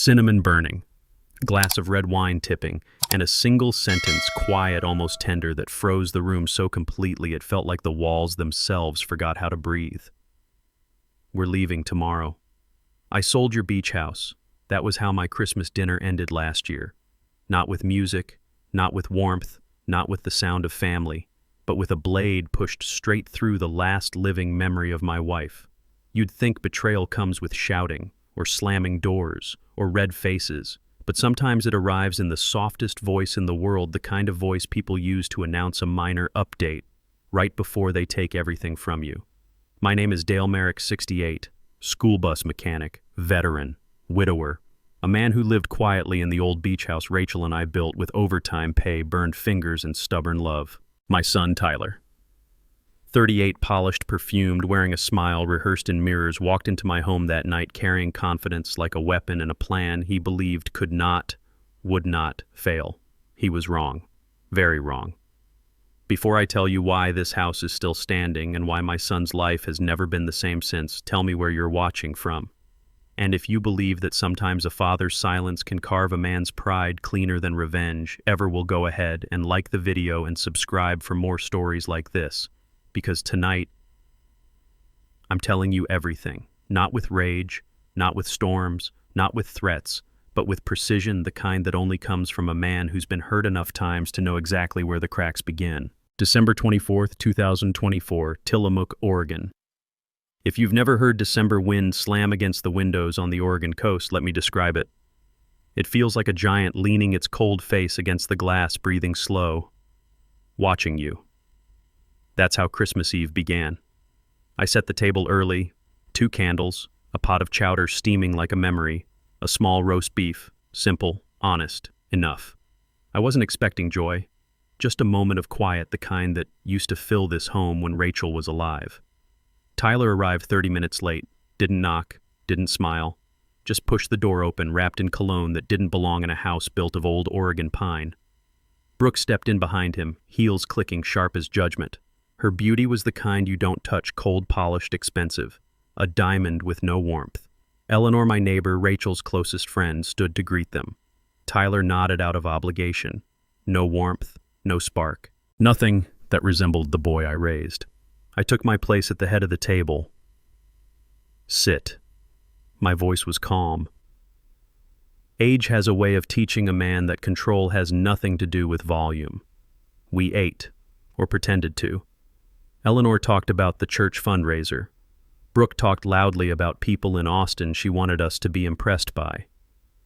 cinnamon burning, glass of red wine tipping, and a single sentence, quiet, almost tender, that froze the room so completely it felt like the walls themselves forgot how to breathe. We're leaving tomorrow. I sold your beach house. That was how my Christmas dinner ended last year. Not with music, not with warmth, not with the sound of family, but with a blade pushed straight through the last living memory of my wife. You'd think betrayal comes with shouting, or slamming doors, or red faces, but sometimes it arrives in the softest voice in the world, the kind of voice people use to announce a minor update right before they take everything from you. My name is Dale Merrick, 68, school bus mechanic, veteran, widower, a man who lived quietly in the old beach house Rachel and I built with overtime pay, burned fingers, and stubborn love. My son, Tyler, 38, polished, perfumed, wearing a smile rehearsed in mirrors, walked into my home that night carrying confidence like a weapon and a plan he believed could not, would not fail. He was wrong. Very wrong. Before I tell you why this house is still standing and why my son's life has never been the same since, tell me where you're watching from. And if you believe that sometimes a father's silence can carve a man's pride cleaner than revenge, ever will go ahead and like the video and subscribe for more stories like this. Because tonight, I'm telling you everything. Not with rage, not with storms, not with threats, but with precision, the kind that only comes from a man who's been hurt enough times to know exactly where the cracks begin. December 24th, 2024, Tillamook, Oregon. If you've never heard December wind slam against the windows on the Oregon coast, let me describe it. It feels like a giant leaning its cold face against the glass, breathing slow, watching you. That's how Christmas Eve began. I set the table early, 2 candles, a pot of chowder steaming like a memory, a small roast beef, simple, honest, enough. I wasn't expecting joy, just a moment of quiet, the kind that used to fill this home when Rachel was alive. Tyler arrived 30 minutes late, didn't knock, didn't smile, just pushed the door open, wrapped in cologne that didn't belong in a house built of old Oregon pine. Brooke stepped in behind him, heels clicking sharp as judgment. Her beauty was the kind you don't touch, cold, polished, expensive, a diamond with no warmth. Eleanor, my neighbor, Rachel's closest friend, stood to greet them. Tyler nodded out of obligation. No warmth, no spark, nothing that resembled the boy I raised. I took my place at the head of the table. Sit. My voice was calm. Age has a way of teaching a man that control has nothing to do with volume. We ate, or pretended to. Eleanor talked about the church fundraiser. Brooke talked loudly about people in Austin she wanted us to be impressed by.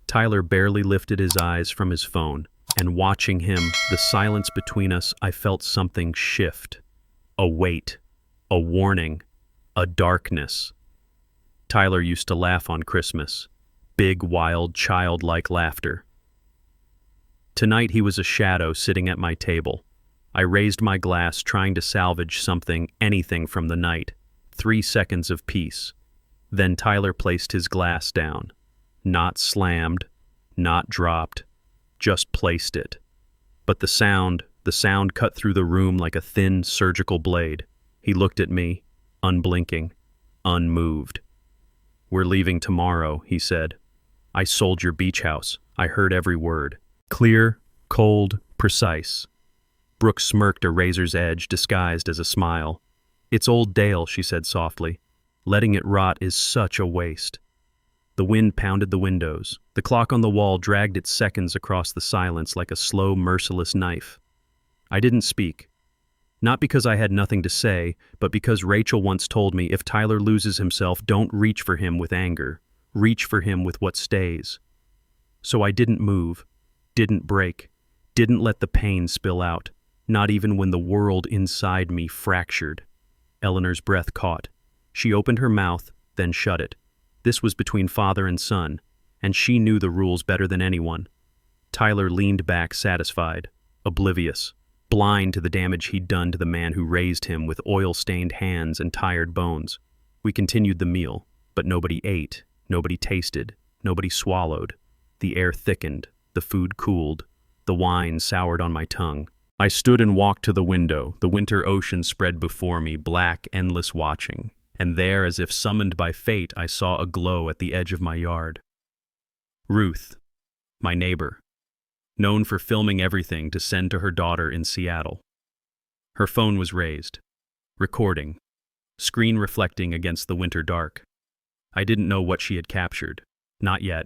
Tyler barely lifted his eyes from his phone, and watching him, the silence between us, I felt something shift. A weight. A warning, a darkness. Tyler used to laugh on Christmas. Big, wild, childlike laughter. Tonight he was a shadow sitting at my table. I raised my glass, trying to salvage something, anything from the night. 3 seconds of peace. Then Tyler placed his glass down. Not slammed, not dropped, just placed it. But the sound cut through the room like a thin surgical blade. He looked at me, unblinking, unmoved. We're leaving tomorrow, he said. I sold your beach house. I heard every word. Clear, cold, precise. Brooke smirked, a razor's edge disguised as a smile. It's old Dale, she said softly. Letting it rot is such a waste. The wind pounded the windows. The clock on the wall dragged its seconds across the silence like a slow, merciless knife. I didn't speak. Not because I had nothing to say, but because Rachel once told me, if Tyler loses himself, don't reach for him with anger. Reach for him with what stays. So I didn't move, didn't break, didn't let the pain spill out, not even when the world inside me fractured. Eleanor's breath caught. She opened her mouth, then shut it. This was between father and son, and she knew the rules better than anyone. Tyler leaned back, satisfied, oblivious. Blind to the damage he'd done to the man who raised him with oil-stained hands and tired bones. We continued the meal, but nobody ate, nobody tasted, nobody swallowed. The air thickened, the food cooled, the wine soured on my tongue. I stood and walked to the window. The winter ocean spread before me, black, endless watching. And there, as if summoned by fate, I saw a glow at the edge of my yard. Ruth, my neighbor, known for filming everything to send to her daughter in Seattle. Her phone was raised, recording, screen reflecting against the winter dark. I didn't know what she had captured, not yet.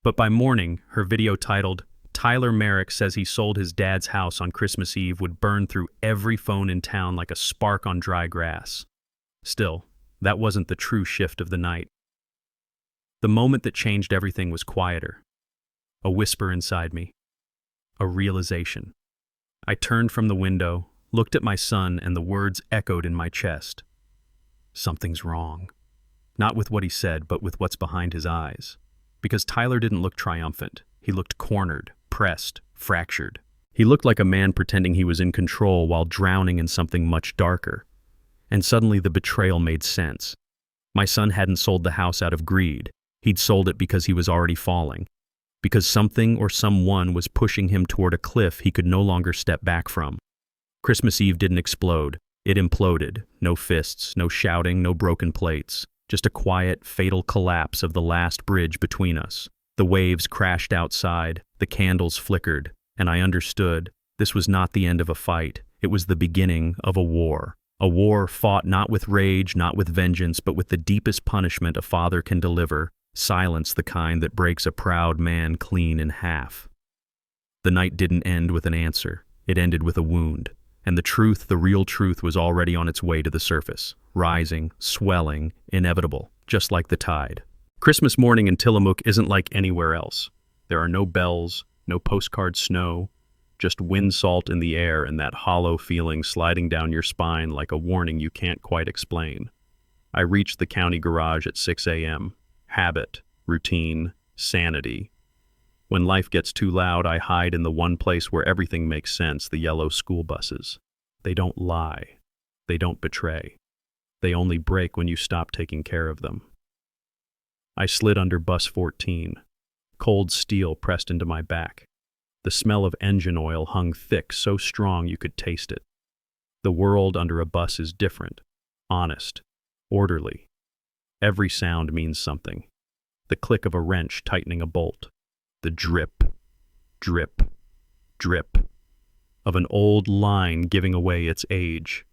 But by morning, her video titled, "Tyler Merrick says he sold his dad's house on Christmas Eve" would burn through every phone in town like a spark on dry grass. Still, that wasn't the true shift of the night. The moment that changed everything was quieter. A whisper inside me. A realization. I turned from the window, looked at my son, and the words echoed in my chest. Something's wrong. Not with what he said, but with what's behind his eyes. Because Tyler didn't look triumphant. He looked cornered, pressed, fractured. He looked like a man pretending he was in control while drowning in something much darker. And suddenly the betrayal made sense. My son hadn't sold the house out of greed. He'd sold it because he was already falling. Because something or someone was pushing him toward a cliff he could no longer step back from. Christmas Eve didn't explode. It imploded. No fists, no shouting, no broken plates. Just a quiet, fatal collapse of the last bridge between us. The waves crashed outside, the candles flickered, and I understood this was not the end of a fight. It was the beginning of a war. A war fought not with rage, not with vengeance, but with the deepest punishment a father can deliver. Silence, the kind that breaks a proud man clean in half. The night didn't end with an answer. It ended with a wound. And the truth, the real truth, was already on its way to the surface. Rising, swelling, inevitable, just like the tide. Christmas morning in Tillamook isn't like anywhere else. There are no bells, no postcard snow, just wind salt in the air and that hollow feeling sliding down your spine like a warning you can't quite explain. I reached the county garage at 6 a.m. Habit, routine, sanity. When life gets too loud, I hide in the one place where everything makes sense, the yellow school buses. They don't lie. They don't betray. They only break when you stop taking care of them. I slid under bus 14. Cold steel pressed into my back. The smell of engine oil hung thick, so strong you could taste it. The world under a bus is different, honest, orderly. Every sound means something. The click of a wrench tightening a bolt. The drip, drip, drip of an old line giving away its age.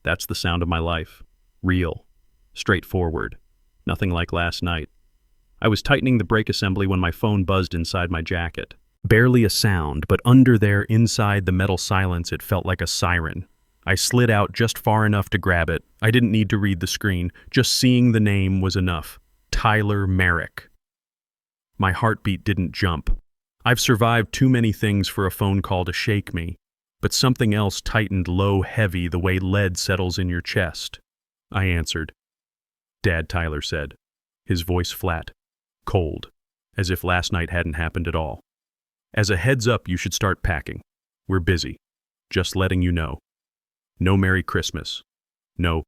That's the sound of my life. Real, straightforward, nothing like last night. I was tightening the brake assembly when my phone buzzed inside my jacket. Barely a sound, but under there, inside the metal silence, it felt like a siren. I slid out just far enough to grab it. I didn't need to read the screen. Just seeing the name was enough. Tyler Merrick. My heartbeat didn't jump. I've survived too many things for a phone call to shake me, but something else tightened low, heavy, the way lead settles in your chest. I answered. "Dad," Tyler said, his voice flat, cold, as if last night hadn't happened at all. "As a heads up, you should start packing. We're busy. Just letting you know. No Merry Christmas. No,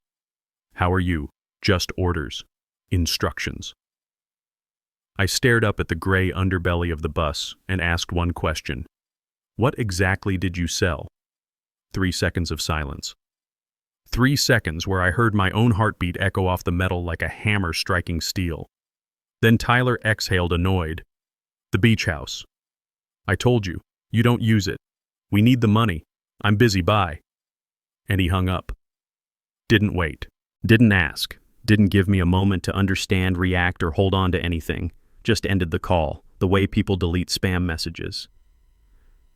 how are you? Just orders. Instructions." I stared up at the gray underbelly of the bus and asked one question. "What exactly did you sell?" 3 seconds of silence. 3 seconds where I heard my own heartbeat echo off the metal like a hammer striking steel. Then Tyler exhaled, annoyed. "The beach house. I told you, you don't use it. We need the money. I'm busy, bye." And he hung up. Didn't wait. Didn't ask. Didn't give me a moment to understand, react, or hold on to anything. Just ended the call, the way people delete spam messages.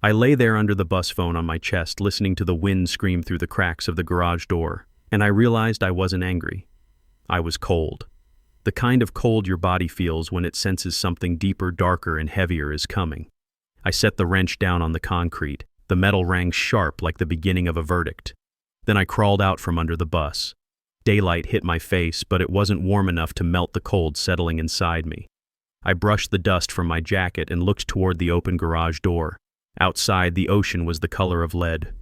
I lay there under the bus phone on my chest, listening to the wind scream through the cracks of the garage door, and I realized I wasn't angry. I was cold. The kind of cold your body feels when it senses something deeper, darker, and heavier is coming. I set the wrench down on the concrete. The metal rang sharp like the beginning of a verdict. Then I crawled out from under the bus. Daylight hit my face, but it wasn't warm enough to melt the cold settling inside me. I brushed the dust from my jacket and looked toward the open garage door. Outside, the ocean was the color of lead.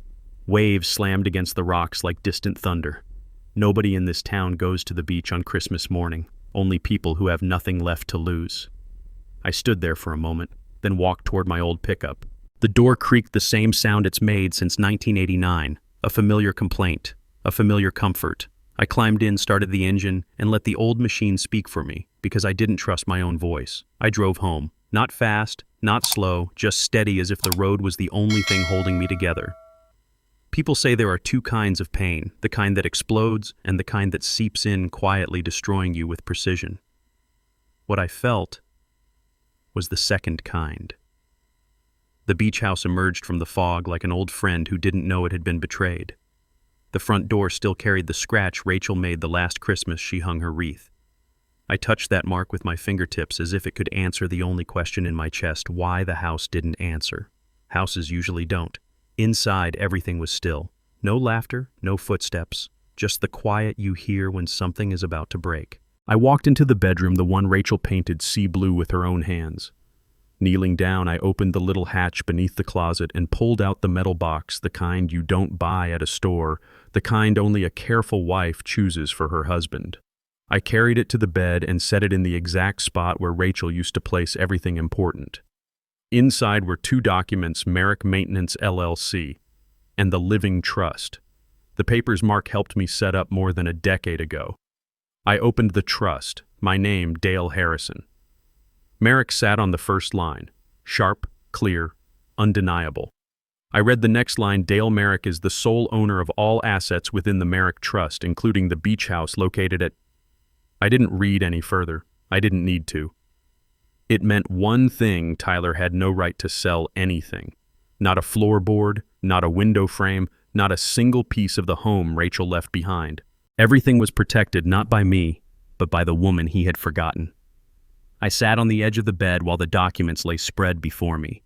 Waves slammed against the rocks like distant thunder. Nobody in this town goes to the beach on Christmas morning, only people who have nothing left to lose. I stood there for a moment, then walked toward my old pickup. The door creaked the same sound it's made since 1989, a familiar complaint, a familiar comfort. I climbed in, started the engine, and let the old machine speak for me. because I didn't trust my own voice. I drove home. Not fast, not slow, just steady as if the road was the only thing holding me together. People say there are two kinds of pain, the kind that explodes and the kind that seeps in quietly, destroying you with precision. What I felt was the second kind. The beach house emerged from the fog like an old friend who didn't know it had been betrayed. The front door still carried the scratch Rachel made the last Christmas she hung her wreath. I touched that mark with my fingertips as if it could answer the only question in my chest: why the house didn't answer. Houses usually don't. Inside, everything was still. No laughter, no footsteps, just the quiet you hear when something is about to break. I walked into the bedroom, the one Rachel painted sea blue with her own hands. Kneeling down, I opened the little hatch beneath the closet and pulled out the metal box, the kind you don't buy at a store, the kind only a careful wife chooses for her husband. I carried it to the bed and set it in the exact spot where Rachel used to place everything important. Inside were two documents, Merrick Maintenance LLC and the Living Trust. The papers Mark helped me set up more than a decade ago. I opened the trust, my name, Dale Harrison. Merrick sat on the first line, sharp, clear, undeniable. I read the next line: Dale Merrick is the sole owner of all assets within the Merrick Trust, including the beach house located at... I didn't read any further. I didn't need to. It meant one thing: Tyler had no right to sell anything. Not a floorboard, not a window frame, not a single piece of the home Rachel left behind. Everything was protected not by me, but by the woman he had forgotten. I sat on the edge of the bed while the documents lay spread before me.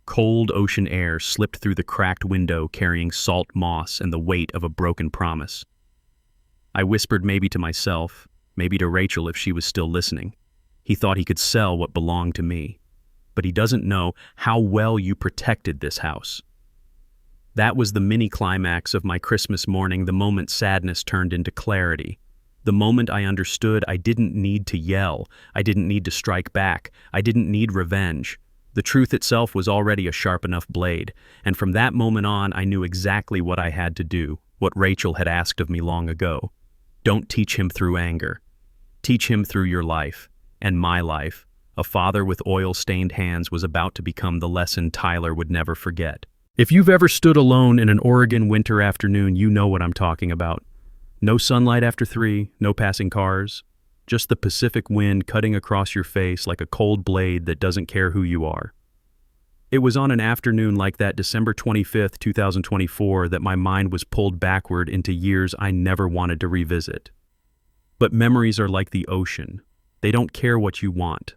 Cold ocean air slipped through the cracked window, carrying salt moss and the weight of a broken promise. I whispered, maybe to myself, maybe to Rachel if she was still listening. He thought he could sell what belonged to me, but he doesn't know how well you protected this house. That was the mini-climax of my Christmas morning, the moment sadness turned into clarity. The moment I understood I didn't need to yell, I didn't need to strike back, I didn't need revenge. The truth itself was already a sharp enough blade, and from that moment on I knew exactly what I had to do, what Rachel had asked of me long ago. Don't teach him through anger. Teach him through your life, and my life. A father with oil-stained hands was about to become the lesson Tyler would never forget. If you've ever stood alone in an Oregon winter afternoon, you know what I'm talking about. No sunlight after 3, no passing cars, just the Pacific wind cutting across your face like a cold blade that doesn't care who you are. It was on an afternoon like that, December 25th, 2024, that my mind was pulled backward into years I never wanted to revisit. But memories are like the ocean. They don't care what you want.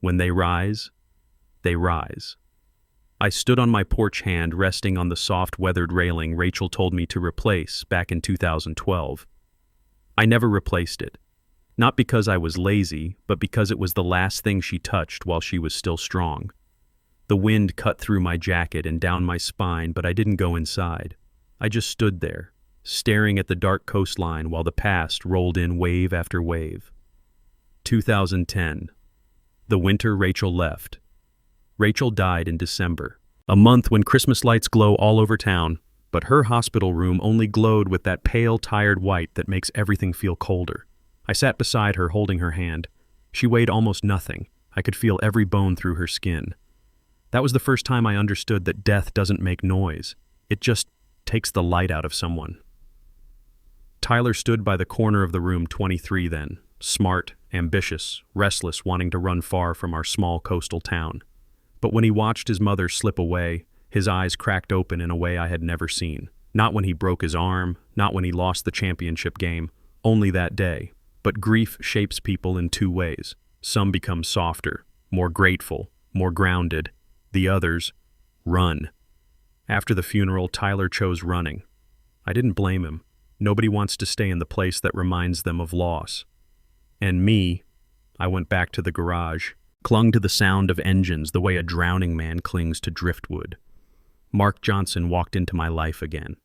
When they rise, they rise. I stood on my porch hand, resting on the soft, weathered railing Rachel told me to replace back in 2012. I never replaced it. Not because I was lazy, but because it was the last thing she touched while she was still strong. The wind cut through my jacket and down my spine, but I didn't go inside. I just stood there, staring at the dark coastline while the past rolled in wave after wave. 2010. The winter Rachel left. Rachel died in December, a month when Christmas lights glow all over town, but her hospital room only glowed with that pale, tired white that makes everything feel colder. I sat beside her, holding her hand. She weighed almost nothing. I could feel every bone through her skin. That was the first time I understood that death doesn't make noise. It just takes the light out of someone. Tyler stood by the corner of the room, 23 then, smart, ambitious, restless, wanting to run far from our small coastal town. But when he watched his mother slip away, his eyes cracked open in a way I had never seen. Not when he broke his arm, not when he lost the championship game, only that day. But grief shapes people in two ways. Some become softer, more grateful, more grounded. The others run. After the funeral, Tyler chose running. I didn't blame him. Nobody wants to stay in the place that reminds them of loss. And me, I went back to the garage, clung to the sound of engines the way a drowning man clings to driftwood. Mark Johnson walked into my life again.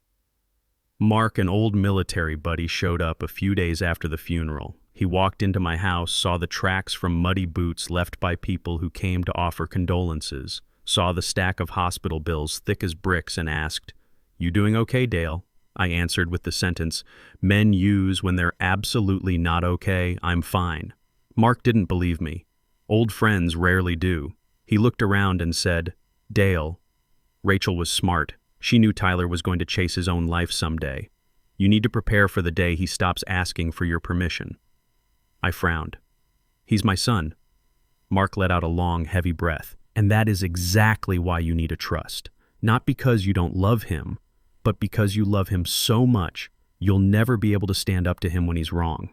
Mark, an old military buddy, showed up a few days after the funeral. He walked into my house, saw the tracks from muddy boots left by people who came to offer condolences, saw the stack of hospital bills thick as bricks, and asked, "You doing okay, Dale?" I answered with the sentence men use when they're absolutely not okay: "I'm fine." Mark didn't believe me. Old friends rarely do. He looked around and said, "Dale." Rachel was smart. She knew Tyler was going to chase his own life someday. You need to prepare for the day he stops asking for your permission. I frowned. He's my son. Mark let out a long, heavy breath. And that is exactly why you need a trust. Not because you don't love him, but because you love him so much, you'll never be able to stand up to him when he's wrong.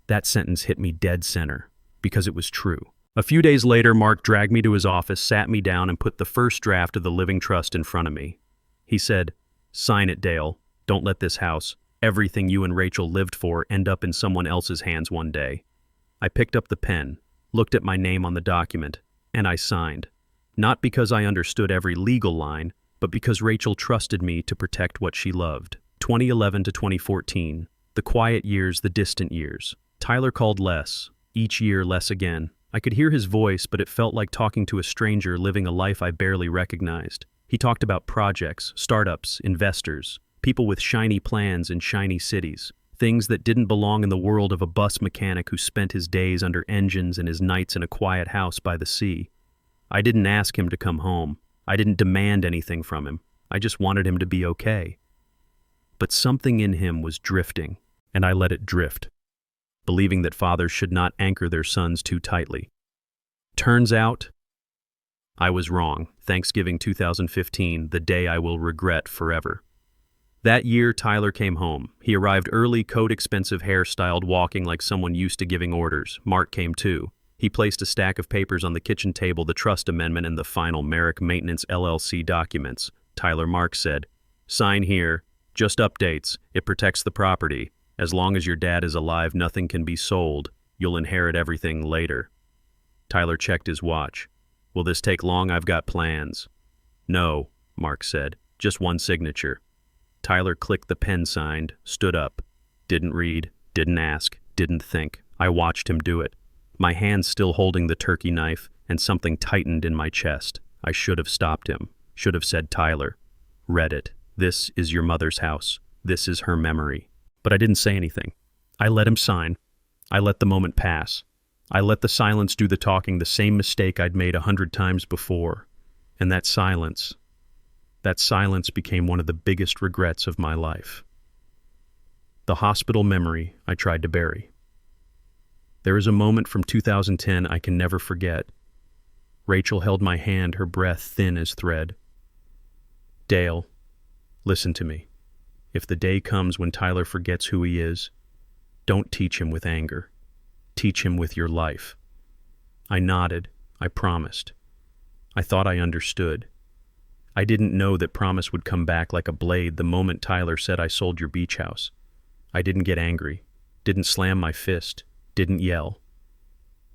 That sentence hit me dead center, because it was true. A few days later, Mark dragged me to his office, sat me down, and put the first draft of the living trust in front of me. He said, "Sign it, Dale. Don't let this house, everything you and Rachel lived for, end up in someone else's hands one day." I picked up the pen, looked at my name on the document, and I signed. Not because I understood every legal line, but because Rachel trusted me to protect what she loved. 2011 to 2014, the quiet years, the distant years. Tyler called less, each year less again. I could hear his voice, but it felt like talking to a stranger living a life I barely recognized. He talked about projects, startups, investors, people with shiny plans in shiny cities, things that didn't belong in the world of a bus mechanic who spent his days under engines and his nights in a quiet house by the sea. I didn't ask him to come home. I didn't demand anything from him. I just wanted him to be okay. But something in him was drifting, and I let it drift, believing that fathers should not anchor their sons too tightly. Turns out, I was wrong. Thanksgiving 2015, the day I will regret forever. That year, Tyler came home. He arrived early, coat expensive, hairstyled, walking like someone used to giving orders. Mark came too. He placed a stack of papers on the kitchen table, the trust amendment and the final Merrick Maintenance LLC documents. Tyler, Mark said, "Sign here. Just updates. It protects the property. As long as your dad is alive, nothing can be sold. You'll inherit everything later." Tyler checked his watch. "Will this take long? I've got plans." "No," Mark said. "Just one signature." Tyler clicked the pen, signed, stood up. Didn't read, didn't ask, didn't think. I watched him do it. My hand still holding the turkey knife, and something tightened in my chest. I should have stopped him. Should have said, "Tyler, read it. This is your mother's house. This is her memory." But I didn't say anything. I let him sign. I let the moment pass. I let the silence do the talking, the same mistake I'd made 100 times before. And that silence became one of the biggest regrets of my life. The hospital memory I tried to bury. There is a moment from 2010 I can never forget. Rachel held my hand, her breath thin as thread. "Dale, listen to me. If the day comes when Tyler forgets who he is, don't teach him with anger. Teach him with your life." I nodded. I promised. I thought I understood. I didn't know that promise would come back like a blade the moment Tyler said, "I sold your beach house." I didn't get angry, didn't slam my fist, didn't yell.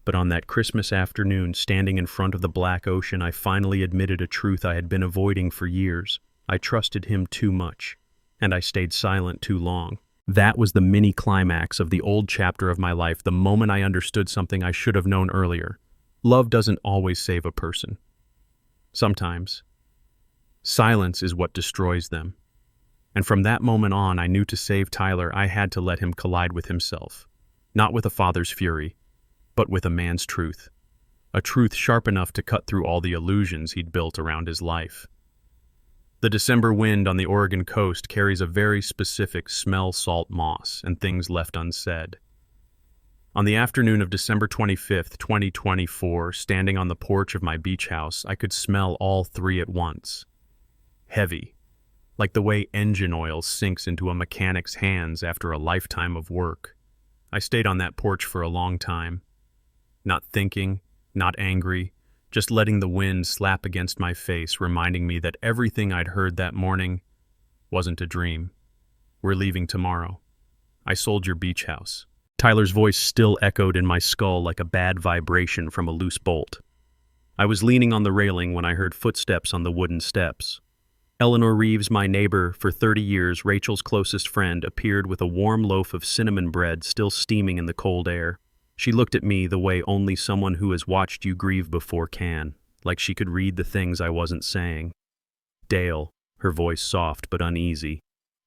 But on that Christmas afternoon, standing in front of the black ocean, I finally admitted a truth I had been avoiding for years. I trusted him too much, and I stayed silent too long. That was the mini climax of the old chapter of my life, the moment I understood something I should have known earlier. Love doesn't always save a person. Sometimes silence is what destroys them. And from that moment on, I knew to save Tyler, I had to let him collide with himself. Not with a father's fury, but with a man's truth. A truth sharp enough to cut through all the illusions he'd built around his life. The December wind on the Oregon coast carries a very specific smell, salt moss, and things left unsaid. On the afternoon of December 25th, 2024, standing on the porch of my beach house, I could smell all three at once. Heavy, like the way engine oil sinks into a mechanic's hands after a lifetime of work. I stayed on that porch for a long time, not thinking, not angry, just letting the wind slap against my face, reminding me that everything I'd heard that morning wasn't a dream. "We're leaving tomorrow. I sold your beach house." Tyler's voice still echoed in my skull like a bad vibration from a loose bolt. I was leaning on the railing when I heard footsteps on the wooden steps. Eleanor Reeves, my neighbor for 30 years, Rachel's closest friend, appeared with a warm loaf of cinnamon bread still steaming in the cold air. She looked at me the way only someone who has watched you grieve before can, like she could read the things I wasn't saying. "Dale," her voice soft but uneasy.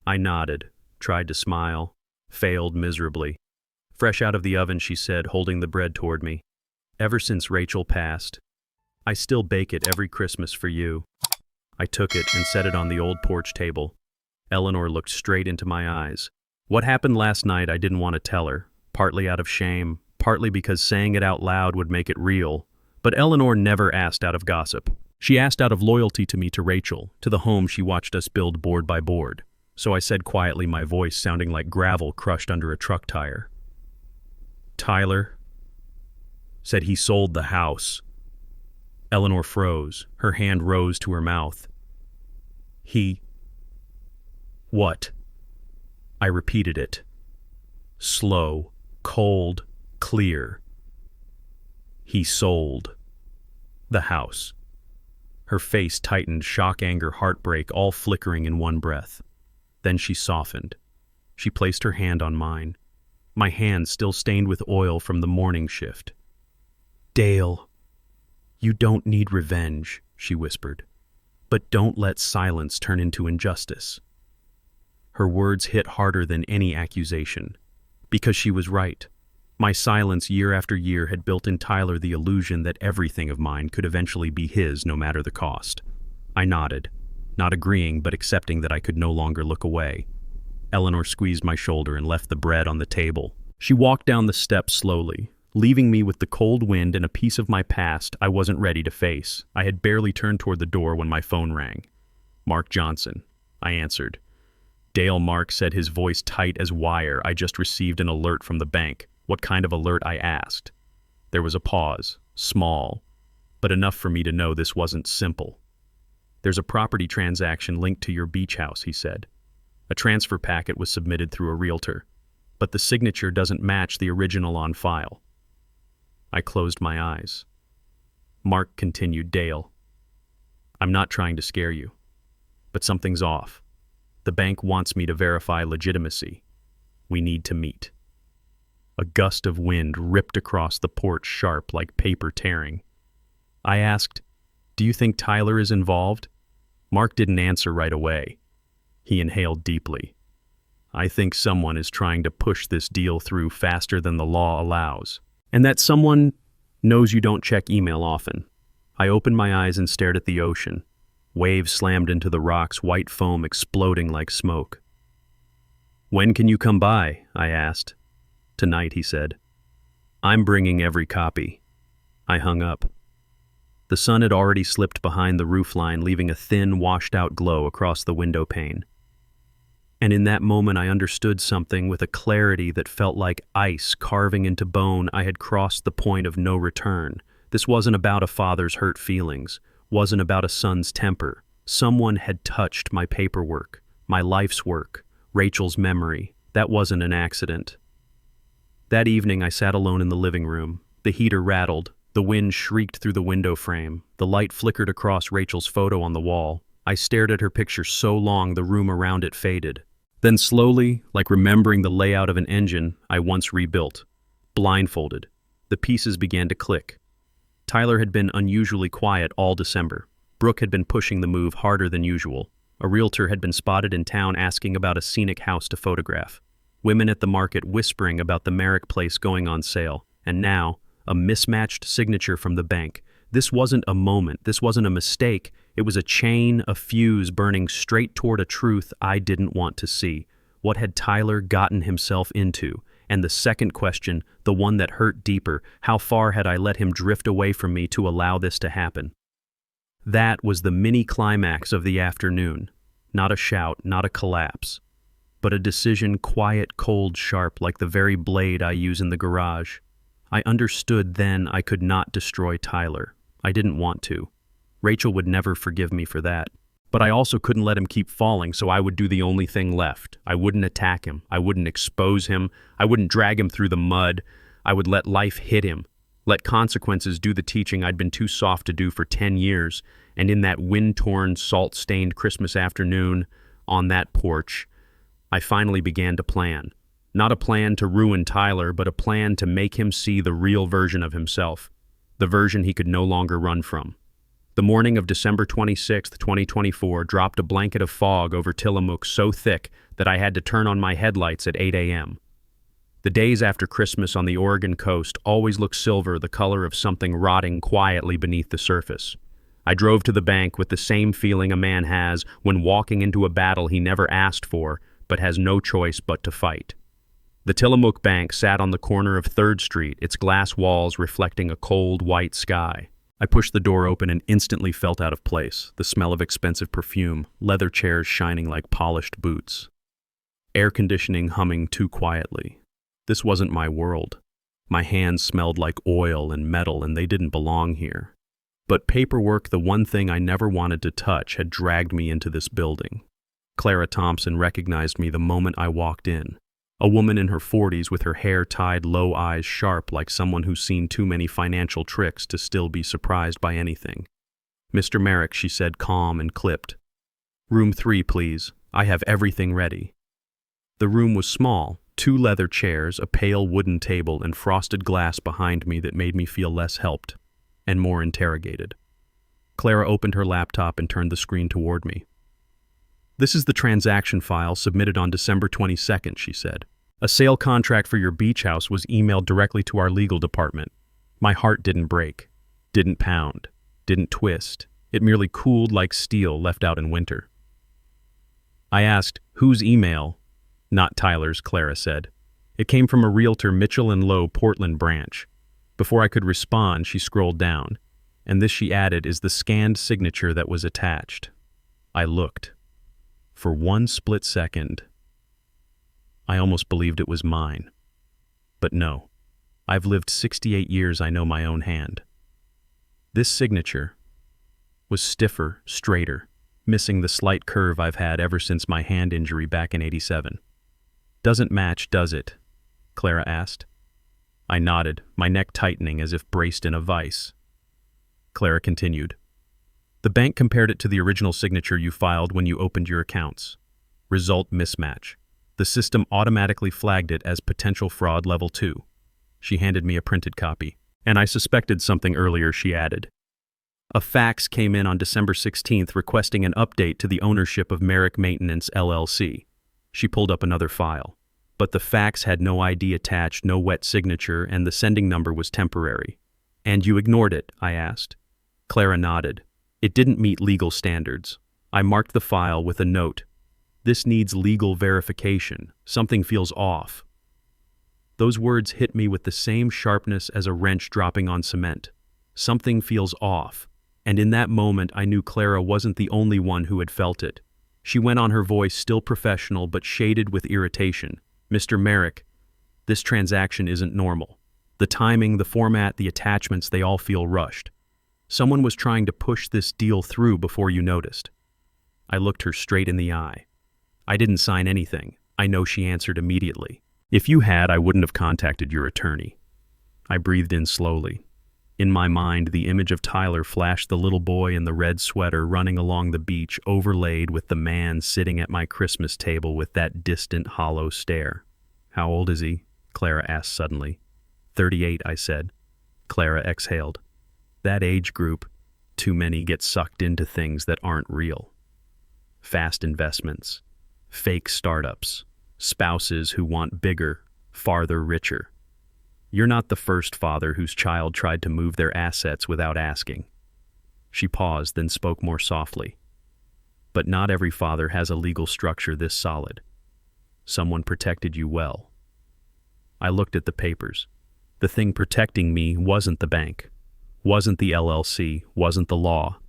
I nodded, tried to smile, failed miserably. Fresh out of the oven, she said, holding the bread toward me. Ever since Rachel passed, I still bake it every Christmas for you. I took it and set it on the old porch table. Eleanor looked straight into my eyes. What happened last night I didn't want to tell her, partly out of shame, partly because saying it out loud would make it real. But Eleanor never asked out of gossip. She asked out of loyalty to me, to Rachel, to the home she watched us build board by board. So I said quietly, my voice sounding like gravel crushed under a truck tire. Tyler said he sold the house. Eleanor froze. Her hand rose to her mouth. He... What? I repeated it. Slow, cold, clear. He sold the house. Her face tightened, shock, anger, heartbreak, all flickering in one breath. Then she softened. She placed her hand on mine, my hand still stained with oil from the morning shift. Dale, you don't need revenge, she whispered, but don't let silence turn into injustice. Her words hit harder than any accusation, because she was right. My silence year after year had built in Tyler the illusion that everything of mine could eventually be his no matter the cost. I nodded, not agreeing but accepting that I could no longer look away. Eleanor squeezed my shoulder and left the bread on the table. She walked down the steps slowly, leaving me with the cold wind and a piece of my past I wasn't ready to face. I had barely turned toward the door when my phone rang. Mark Johnson, I answered. Dale, Mark said, his voice tight as wire. I just received an alert from the bank. What kind of alert, I asked. There was a pause, small, but enough for me to know this wasn't simple. There's a property transaction linked to your beach house, he said. A transfer packet was submitted through a realtor, but the signature doesn't match the original on file. I closed my eyes. Mark continued, Dale, I'm not trying to scare you, but something's off. The bank wants me to verify legitimacy. We need to meet. A gust of wind ripped across the porch, sharp like paper tearing. I asked, Do you think Tyler is involved? Mark didn't answer right away. He inhaled deeply. I think someone is trying to push this deal through faster than the law allows. And that someone knows you don't check email often. I opened my eyes and stared at the ocean. Waves slammed into the rocks, white foam exploding like smoke. When can you come by? I asked. Tonight, he said. I'm bringing every copy. I hung up. The sun had already slipped behind the roofline, leaving a thin, washed-out glow across the window pane. And in that moment I understood something with a clarity that felt like ice carving into bone. I had crossed the point of no return. This wasn't about a father's hurt feelings, wasn't about a son's temper. Someone had touched my paperwork, my life's work, Rachel's memory. That wasn't an accident. That evening I sat alone in the living room. The heater rattled, the wind shrieked through the window frame, the light flickered across Rachel's photo on the wall. I stared at her picture so long the room around it faded. Then slowly, like remembering the layout of an engine I once rebuilt, blindfolded, the pieces began to click. Tyler had been unusually quiet all December. Brooke had been pushing the move harder than usual. A realtor had been spotted in town asking about a scenic house to photograph. Women at the market whispering about the Merrick place going on sale. And now, a mismatched signature from the bank. This wasn't a moment. This wasn't a mistake. It was a chain, a fuse burning straight toward a truth I didn't want to see. What had Tyler gotten himself into? And the second question, the one that hurt deeper, how far had I let him drift away from me to allow this to happen? That was the mini-climax of the afternoon. Not a shout, not a collapse, but a decision, quiet, cold, sharp, like the very blade I use in the garage. I understood then I could not destroy Tyler. I didn't want to. Rachel would never forgive me for that. But I also couldn't let him keep falling, so I would do the only thing left. I wouldn't attack him. I wouldn't expose him. I wouldn't drag him through the mud. I would let life hit him. Let consequences do the teaching I'd been too soft to do for 10 years. And in that wind-torn, salt-stained Christmas afternoon, on that porch, I finally began to plan. Not a plan to ruin Tyler, but a plan to make him see the real version of himself. The version he could no longer run from. The morning of December 26, 2024, dropped a blanket of fog over Tillamook so thick that I had to turn on my headlights at 8 a.m. The days after Christmas on the Oregon coast always look silver, the color of something rotting quietly beneath the surface. I drove to the bank with the same feeling a man has when walking into a battle he never asked for, but has no choice but to fight. The Tillamook Bank sat on the corner of 3rd Street, its glass walls reflecting a cold, white sky. I pushed the door open and instantly felt out of place, the smell of expensive perfume, leather chairs shining like polished boots. Air conditioning humming too quietly. This wasn't my world. My hands smelled like oil and metal, and they didn't belong here. But paperwork, the one thing I never wanted to touch, had dragged me into this building. Clara Thompson recognized me the moment I walked in. A woman in her 40s with her hair tied low, eyes sharp like someone who's seen too many financial tricks to still be surprised by anything. "Mr. Merrick," she said, calm and clipped. "Room 3, please. I have everything ready." The room was small, 2 leather chairs, a pale wooden table, and frosted glass behind me that made me feel less helped and more interrogated. Clara opened her laptop and turned the screen toward me. "This is the transaction file submitted on December 22nd, she said. "A sale contract for your beach house was emailed directly to our legal department." My heart didn't break, didn't pound, didn't twist. It merely cooled like steel left out in winter. I asked, "Whose email?" "Not Tyler's," Clara said. "It came from a realtor, Mitchell & Lowe, Portland branch." Before I could respond, she scrolled down, and this, she added, is the scanned signature that was attached. I looked. For one split second, I almost believed it was mine. But no, I've lived 68 years, I know my own hand. This signature was stiffer, straighter, missing the slight curve I've had ever since my hand injury back in '87. "Doesn't match, does it?" Clara asked. I nodded, my neck tightening as if braced in a vice. Clara continued. "The bank compared it to the original signature you filed when you opened your accounts. Result mismatch. The system automatically flagged it as potential fraud level 2. She handed me a printed copy. "And I suspected something earlier," she added. "A fax came in on December 16th requesting an update to the ownership of Merrick Maintenance, LLC. She pulled up another file. But the fax had no ID attached, no wet signature, and the sending number was temporary. "And you ignored it?" I asked. Clara nodded. "It didn't meet legal standards. I marked the file with a note. This needs legal verification. Something feels off." Those words hit me with the same sharpness as a wrench dropping on cement. Something feels off. And in that moment, I knew Clara wasn't the only one who had felt it. She went on, her voice still professional but shaded with irritation. "Mr. Merrick, this transaction isn't normal. The timing, the format, the attachments, they all feel rushed. Someone was trying to push this deal through before you noticed." I looked her straight in the eye. "I didn't sign anything." I know, she answered immediately. "If you had, I wouldn't have contacted your attorney." I breathed in slowly. In my mind, the image of Tyler flashed, the little boy in the red sweater running along the beach, overlaid with the man sitting at my Christmas table with that distant, hollow stare. "How old is he?" Clara asked suddenly. 38, I said. Clara exhaled. "That age group, too many get sucked into things that aren't real. Fast investments, fake startups, spouses who want bigger, farther, richer. You're not the first father whose child tried to move their assets without asking." She paused, then spoke more softly. "But not every father has a legal structure this solid. Someone protected you well." I looked at the papers. The thing protecting me wasn't the bank, wasn't the LLC, wasn't the law.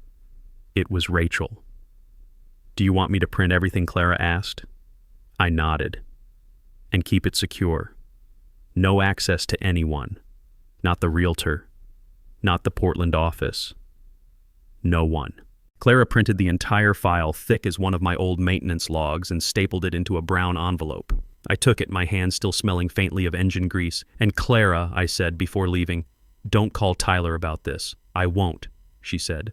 It was Rachel. "Do you want me to print everything?" Clara asked. I nodded. "And keep it secure. No access to anyone. Not the realtor. Not the Portland office. No one." Clara printed the entire file, thick as one of my old maintenance logs, and stapled it into a brown envelope. I took it, my hand still smelling faintly of engine grease. "And Clara," I said before leaving, "don't call Tyler about this." "I won't," she said.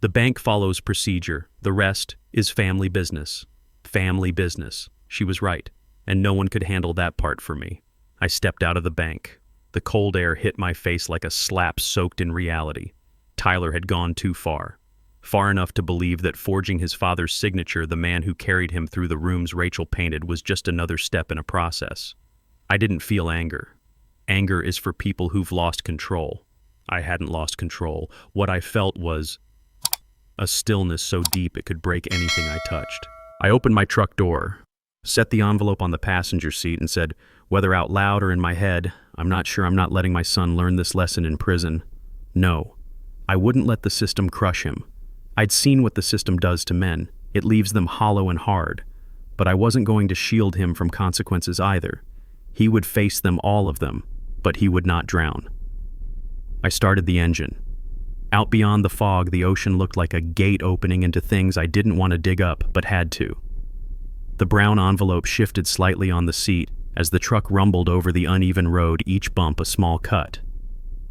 "The bank follows procedure. The rest is family business." Family business. She was right, and no one could handle that part for me. I stepped out of the bank. The cold air hit my face like a slap soaked in reality. Tyler had gone too far. Far enough to believe that forging his father's signature, the man who carried him through the rooms Rachel painted, was just another step in a process. I didn't feel anger. Anger is for people who've lost control. I hadn't lost control. What I felt was a stillness so deep it could break anything I touched. I opened my truck door, set the envelope on the passenger seat, and said, whether out loud or in my head, I'm not sure I'm not letting my son learn this lesson in prison. No, I wouldn't let the system crush him. I'd seen what the system does to men. It leaves them hollow and hard. But I wasn't going to shield him from consequences either. He would face them, all of them, but he would not drown. I started the engine. Out beyond the fog, the ocean looked like a gate opening into things I didn't want to dig up, but had to. The brown envelope shifted slightly on the seat as the truck rumbled over the uneven road, each bump a small cut.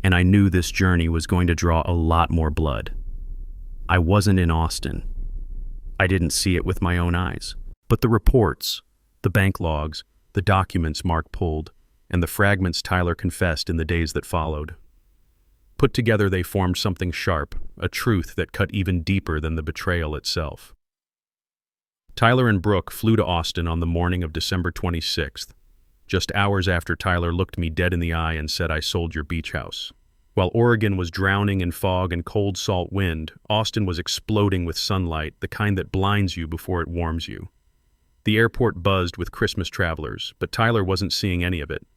And I knew this journey was going to draw a lot more blood. I wasn't in Austin. I didn't see it with my own eyes. But the reports, the bank logs, the documents Mark pulled, and the fragments Tyler confessed in the days that followed. Put together, they formed something sharp, a truth that cut even deeper than the betrayal itself. Tyler and Brooke flew to Austin on the morning of December 26th, just hours after Tyler looked me dead in the eye and said, I sold your beach house. While Oregon was drowning in fog and cold salt wind, Austin was exploding with sunlight, the kind that blinds you before it warms you. The airport buzzed with Christmas travelers, but Tyler wasn't seeing any of it.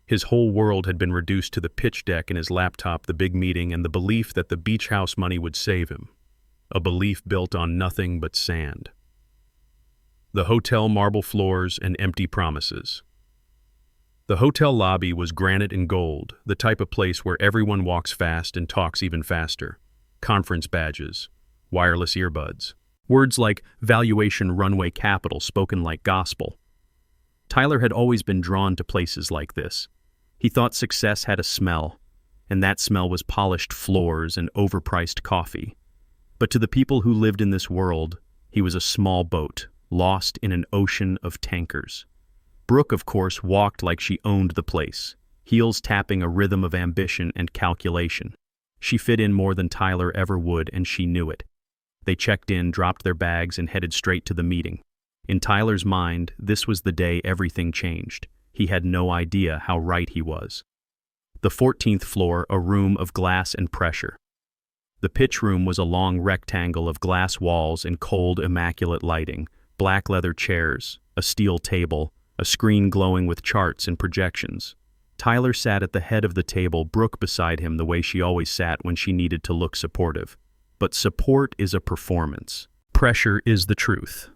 His whole world had been reduced to the pitch deck in his laptop, the big meeting, and the belief that the beach house money would save him. A belief built on nothing but sand. The hotel marble floors and empty promises. The hotel lobby was granite and gold, the type of place where everyone walks fast and talks even faster. Conference badges, wireless earbuds. Words like valuation runway capital spoken like gospel. Tyler had always been drawn to places like this. He thought success had a smell, and that smell was polished floors and overpriced coffee. But to the people who lived in this world, he was a small boat, lost in an ocean of tankers. Brooke, of course, walked like she owned the place, heels tapping a rhythm of ambition and calculation. She fit in more than Tyler ever would, and she knew it. They checked in, dropped their bags, and headed straight to the meeting. In Tyler's mind, this was the day everything changed. He had no idea how right he was. The 14th floor, a room of glass and pressure. The pitch room was a long rectangle of glass walls and cold, immaculate lighting, black leather chairs, a steel table, a screen glowing with charts and projections. Tyler sat at the head of the table, Brooke beside him the way she always sat when she needed to look supportive. But support is a performance. Pressure is the truth.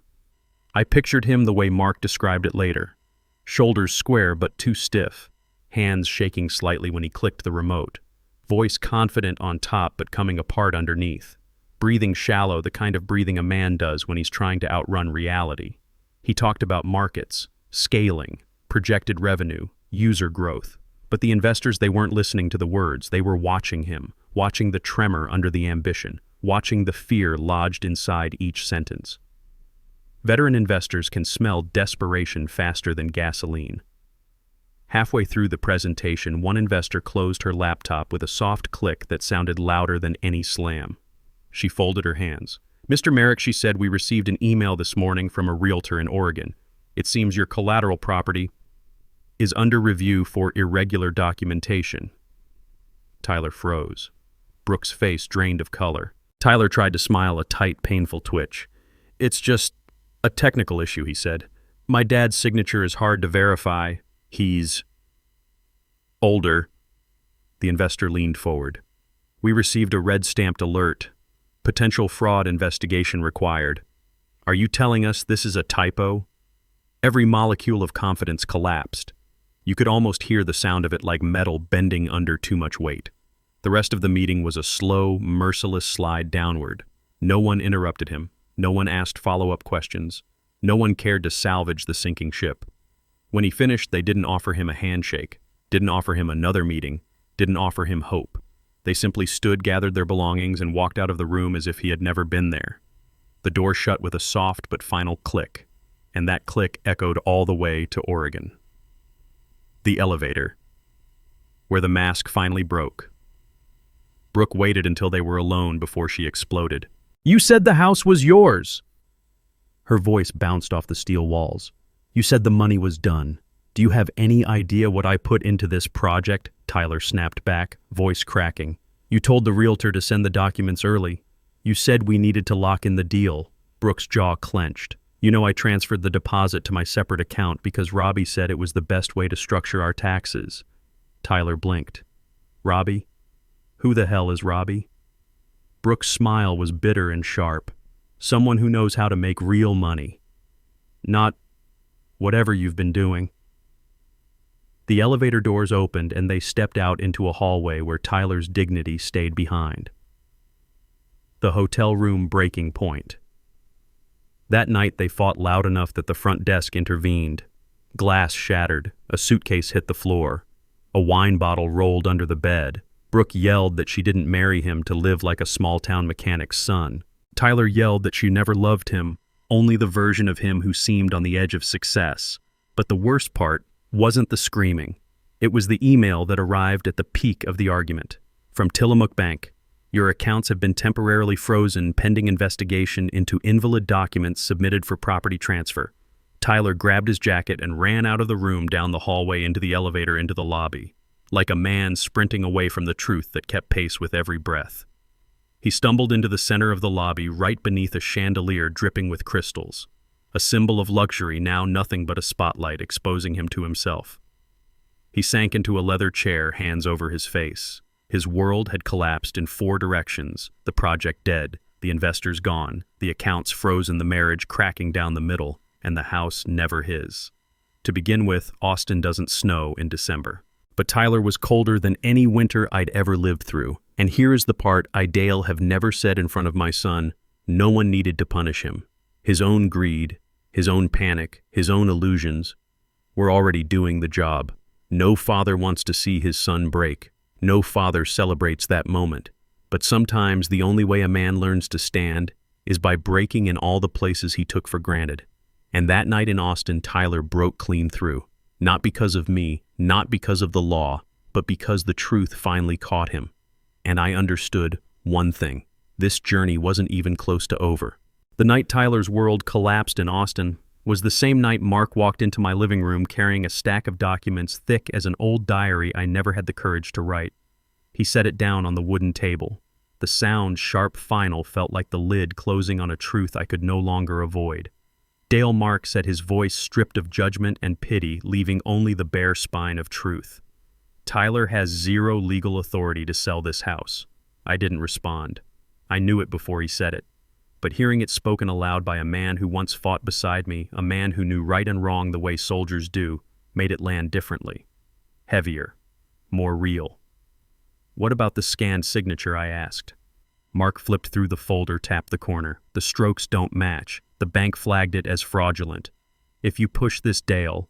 I pictured him the way Mark described it later. Shoulders square but too stiff, hands shaking slightly when he clicked the remote, voice confident on top but coming apart underneath, breathing shallow, the kind of breathing a man does when he's trying to outrun reality. He talked about markets, scaling, projected revenue, user growth. But the investors, they weren't listening to the words. They were watching him, watching the tremor under the ambition, watching the fear lodged inside each sentence. Veteran investors can smell desperation faster than gasoline. Halfway through the presentation, one investor closed her laptop with a soft click that sounded louder than any slam. She folded her hands. Mr. Merrick, she said, we received an email this morning from a realtor in Oregon. It seems your collateral property is under review for irregular documentation. Tyler froze. Brooke's face drained of color. Tyler tried to smile, a tight, painful twitch. It's just a technical issue, he said. My dad's signature is hard to verify. He's older. The investor leaned forward. We received a red-stamped alert. Potential fraud investigation required. Are you telling us this is a typo? Every molecule of confidence collapsed. You could almost hear the sound of it like metal bending under too much weight. The rest of the meeting was a slow, merciless slide downward. No one interrupted him. No one asked follow-up questions. No one cared to salvage the sinking ship. When he finished, they didn't offer him a handshake, didn't offer him another meeting, didn't offer him hope. They simply stood, gathered their belongings, and walked out of the room as if he had never been there. The door shut with a soft but final click, and that click echoed all the way to Oregon. The elevator, where the mask finally broke. Brooke waited until they were alone before she exploded. You said the house was yours! Her voice bounced off the steel walls. You said the money was done. Do you have any idea what I put into this project? Tyler snapped back, voice cracking. You told the realtor to send the documents early. You said we needed to lock in the deal. Brooke's jaw clenched. You know I transferred the deposit to my separate account because Robbie said it was the best way to structure our taxes. Tyler blinked. Robbie? Who the hell is Robbie? Brooke's smile was bitter and sharp. Someone who knows how to make real money. Not whatever you've been doing. The elevator doors opened and they stepped out into a hallway where Tyler's dignity stayed behind. The hotel room breaking point. That night they fought loud enough that the front desk intervened. Glass shattered, a suitcase hit the floor, a wine bottle rolled under the bed. Brooke yelled that she didn't marry him to live like a small-town mechanic's son. Tyler yelled that she never loved him, only the version of him who seemed on the edge of success. But the worst part wasn't the screaming. It was the email that arrived at the peak of the argument. From Tillamook Bank, your accounts have been temporarily frozen pending investigation into invalid documents submitted for property transfer. Tyler grabbed his jacket and ran out of the room down the hallway into the elevator into the lobby, like a man sprinting away from the truth that kept pace with every breath. He stumbled into the center of the lobby right beneath a chandelier dripping with crystals, a symbol of luxury now nothing but a spotlight exposing him to himself. He sank into a leather chair, hands over his face. His world had collapsed in 4 directions, the project dead, the investors gone, the accounts frozen, the marriage cracking down the middle, and the house never his. To begin with, Austin doesn't snow in December. But Tyler was colder than any winter I'd ever lived through. And here is the part I'd have never said in front of my son. No one needed to punish him. His own greed, his own panic, his own illusions were already doing the job. No father wants to see his son break. No father celebrates that moment. But sometimes the only way a man learns to stand is by breaking in all the places he took for granted. And that night in Austin, Tyler broke clean through. Not because of me, not because of the law, but because the truth finally caught him. And I understood one thing. This journey wasn't even close to over. The night Tyler's world collapsed in Austin was the same night Mark walked into my living room carrying a stack of documents thick as an old diary I never had the courage to write. He set it down on the wooden table. The sound, sharp, final, felt like the lid closing on a truth I could no longer avoid. Dale Mark said, his voice stripped of judgment and pity, leaving only the bare spine of truth. Tyler has 0 legal authority to sell this house. I didn't respond. I knew it before he said it. But hearing it spoken aloud by a man who once fought beside me, a man who knew right and wrong the way soldiers do, made it land differently. Heavier. More real. What about the scanned signature, I asked. Mark flipped through the folder, tapped the corner. The strokes don't match. The bank flagged it as fraudulent. If you push this, Dale,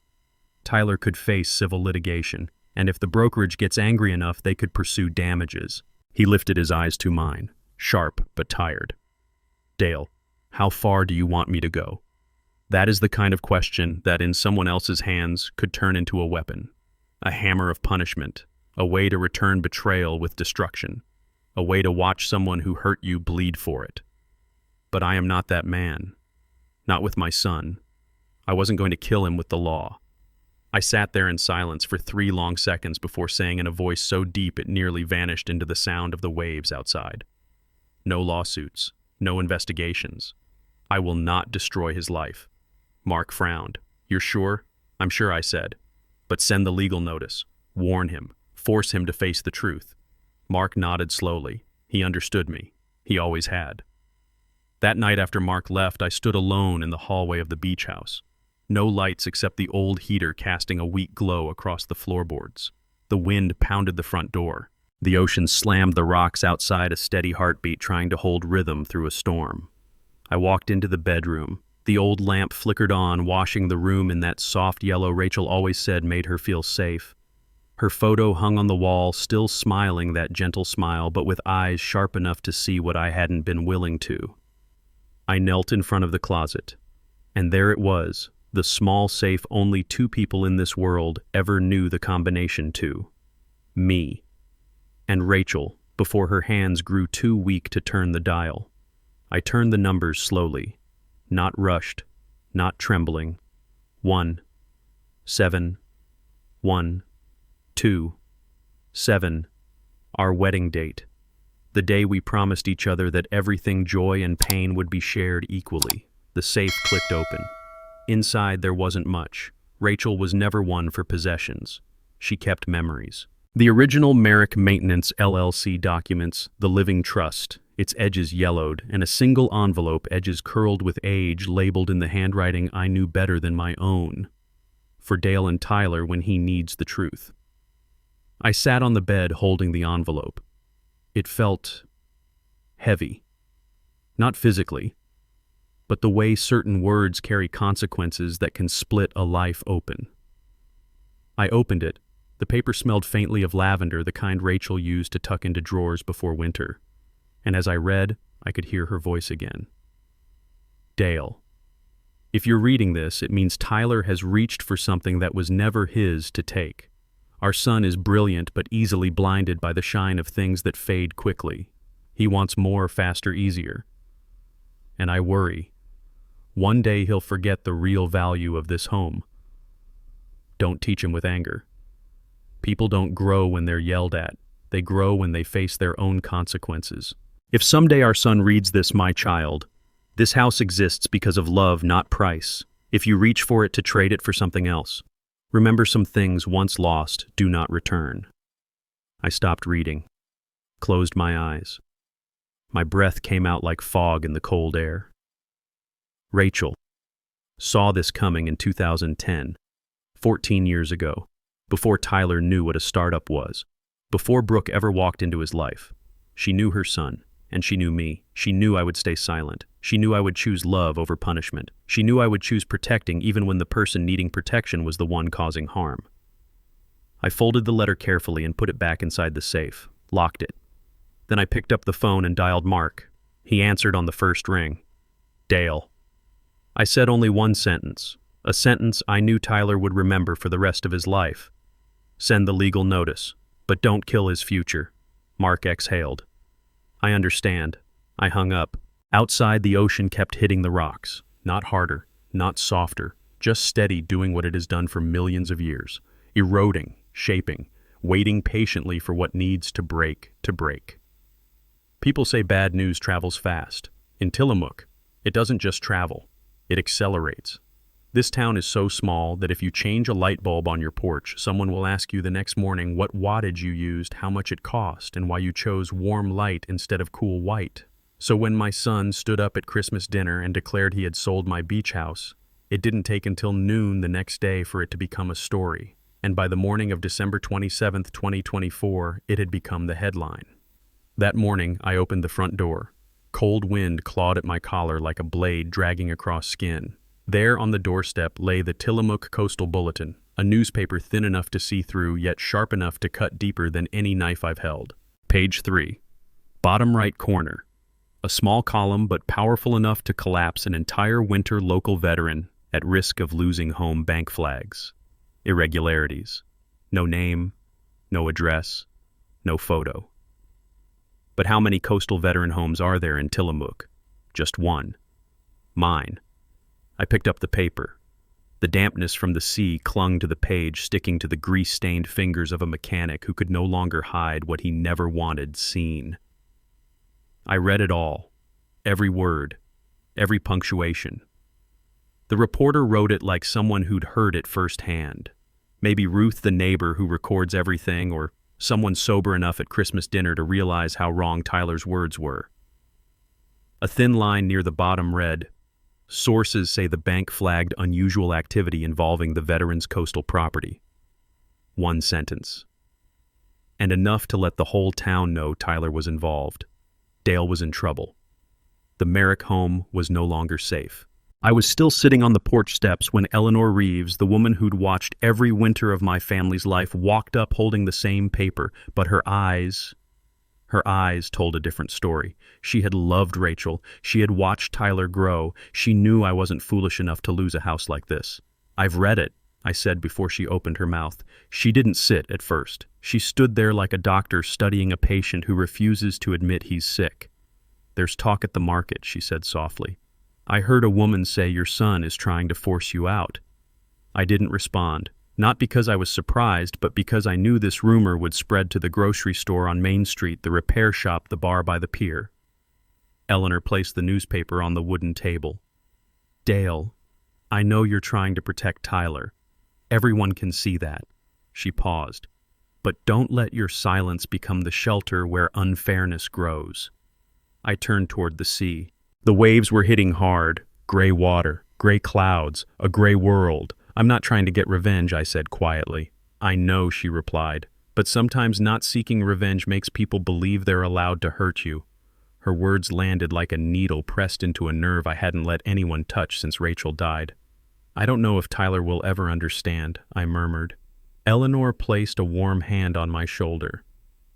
Tyler could face civil litigation, and if the brokerage gets angry enough, they could pursue damages. He lifted his eyes to mine, sharp but tired. Dale, how far do you want me to go? That is the kind of question that in someone else's hands could turn into a weapon, a hammer of punishment, a way to return betrayal with destruction, a way to watch someone who hurt you bleed for it. But I am not that man. Not with my son. I wasn't going to kill him with the law. I sat there in silence for 3 long seconds before saying in a voice so deep it nearly vanished into the sound of the waves outside. No lawsuits. No investigations. I will not destroy his life. Mark frowned. You're sure? I'm sure, I said. But send the legal notice. Warn him. Force him to face the truth. Mark nodded slowly. He understood me. He always had. That night after Mark left, I stood alone in the hallway of the beach house. No lights except the old heater casting a weak glow across the floorboards. The wind pounded the front door. The ocean slammed the rocks outside, a steady heartbeat trying to hold rhythm through a storm. I walked into the bedroom. The old lamp flickered on, washing the room in that soft yellow Rachel always said made her feel safe. Her photo hung on the wall, still smiling that gentle smile, but with eyes sharp enough to see what I hadn't been willing to. I knelt in front of the closet, and there it was, the small safe only 2 people in this world ever knew the combination to. Me. And Rachel, before her hands grew too weak to turn the dial. I turned the numbers slowly, not rushed, not trembling. 1, 7, 1, 2, 7, our wedding date. The day we promised each other that everything, joy and pain, would be shared equally. The safe clicked open. Inside there wasn't much. Rachel was never one for possessions. She kept memories. The original Merrick Maintenance LLC documents, the living trust, its edges yellowed, and a single envelope, edges curled with age, labeled in the handwriting I knew better than my own. For Dale and Tyler when he needs the truth. I sat on the bed holding the envelope. It felt heavy. Not physically, but the way certain words carry consequences that can split a life open. I opened it. The paper smelled faintly of lavender, the kind Rachel used to tuck into drawers before winter. And as I read, I could hear her voice again. Dale. If you're reading this, it means Tyler has reached for something that was never his to take. Our son is brilliant but easily blinded by the shine of things that fade quickly. He wants more, faster, easier. And I worry. One day he'll forget the real value of this home. Don't teach him with anger. People don't grow when they're yelled at. They grow when they face their own consequences. If someday our son reads this, my child, this house exists because of love, not price. If you reach for it to trade it for something else, remember some things once lost do not return. I stopped reading, closed my eyes. My breath came out like fog in the cold air. Rachel saw this coming in 2010, 14 years ago, before Tyler knew what a startup was, before Brooke ever walked into his life. She knew her son, and she knew me. She knew I would stay silent. She knew I would choose love over punishment. She knew I would choose protecting even when the person needing protection was the one causing harm. I folded the letter carefully and put it back inside the safe, locked it. Then I picked up the phone and dialed Mark. He answered on the first ring. Dale. I said only one sentence, a sentence I knew Tyler would remember for the rest of his life. Send the legal notice, but don't kill his future. Mark exhaled. I understand. I hung up. Outside, the ocean kept hitting the rocks. Not harder, not softer, just steady, doing what it has done for millions of years. Eroding, shaping, waiting patiently for what needs to break to break. People say bad news travels fast. In Tillamook, it doesn't just travel, it accelerates. This town is so small that if you change a light bulb on your porch, someone will ask you the next morning what wattage you used, how much it cost, and why you chose warm light instead of cool white. So when my son stood up at Christmas dinner and declared he had sold my beach house, it didn't take until noon the next day for it to become a story. And by the morning of December 27, 2024, it had become the headline. That morning, I opened the front door. Cold wind clawed at my collar like a blade dragging across skin. There on the doorstep lay the Tillamook Coastal Bulletin, a newspaper thin enough to see through, yet sharp enough to cut deeper than any knife I've held. Page 3. Bottom right corner. A small column but powerful enough to collapse an entire winter local veteran at risk of losing home bank flags. Irregularities. No name, no address, no photo. But how many coastal veteran homes are there in Tillamook? Just one. Mine. I picked up the paper. The dampness from the sea clung to the page, sticking to the grease-stained fingers of a mechanic who could no longer hide what he never wanted seen. I read it all. Every word. Every punctuation. The reporter wrote it like someone who'd heard it firsthand. Maybe Ruth, the neighbor who records everything, or someone sober enough at Christmas dinner to realize how wrong Tyler's words were. A thin line near the bottom read, "Sources say the bank flagged unusual activity involving the veteran's coastal property." One sentence. And enough to let the whole town know Tyler was involved. Dale was in trouble. The Merrick home was no longer safe. I was still sitting on the porch steps when Eleanor Reeves, the woman who'd watched every winter of my family's life, walked up holding the same paper, but her eyes told a different story. She had loved Rachel. She had watched Tyler grow. She knew I wasn't foolish enough to lose a house like this. "I've read it," I said before she opened her mouth. She didn't sit at first. She stood there like a doctor studying a patient who refuses to admit he's sick. "There's talk at the market," she said softly. "I heard a woman say your son is trying to force you out." I didn't respond. Not because I was surprised, but because I knew this rumor would spread to the grocery store on Main Street, the repair shop, the bar by the pier. Eleanor placed the newspaper on the wooden table. Dale, I know you're trying to protect Tyler. Everyone can see that. She paused. But don't let your silence become the shelter where unfairness grows. I turned toward the sea. The waves were hitting hard. Gray water, gray clouds, a gray world. I'm not trying to get revenge, I said quietly. I know, she replied. But sometimes not seeking revenge makes people believe they're allowed to hurt you. Her words landed like a needle pressed into a nerve I hadn't let anyone touch since Rachel died. I don't know if Tyler will ever understand, I murmured. Eleanor placed a warm hand on my shoulder.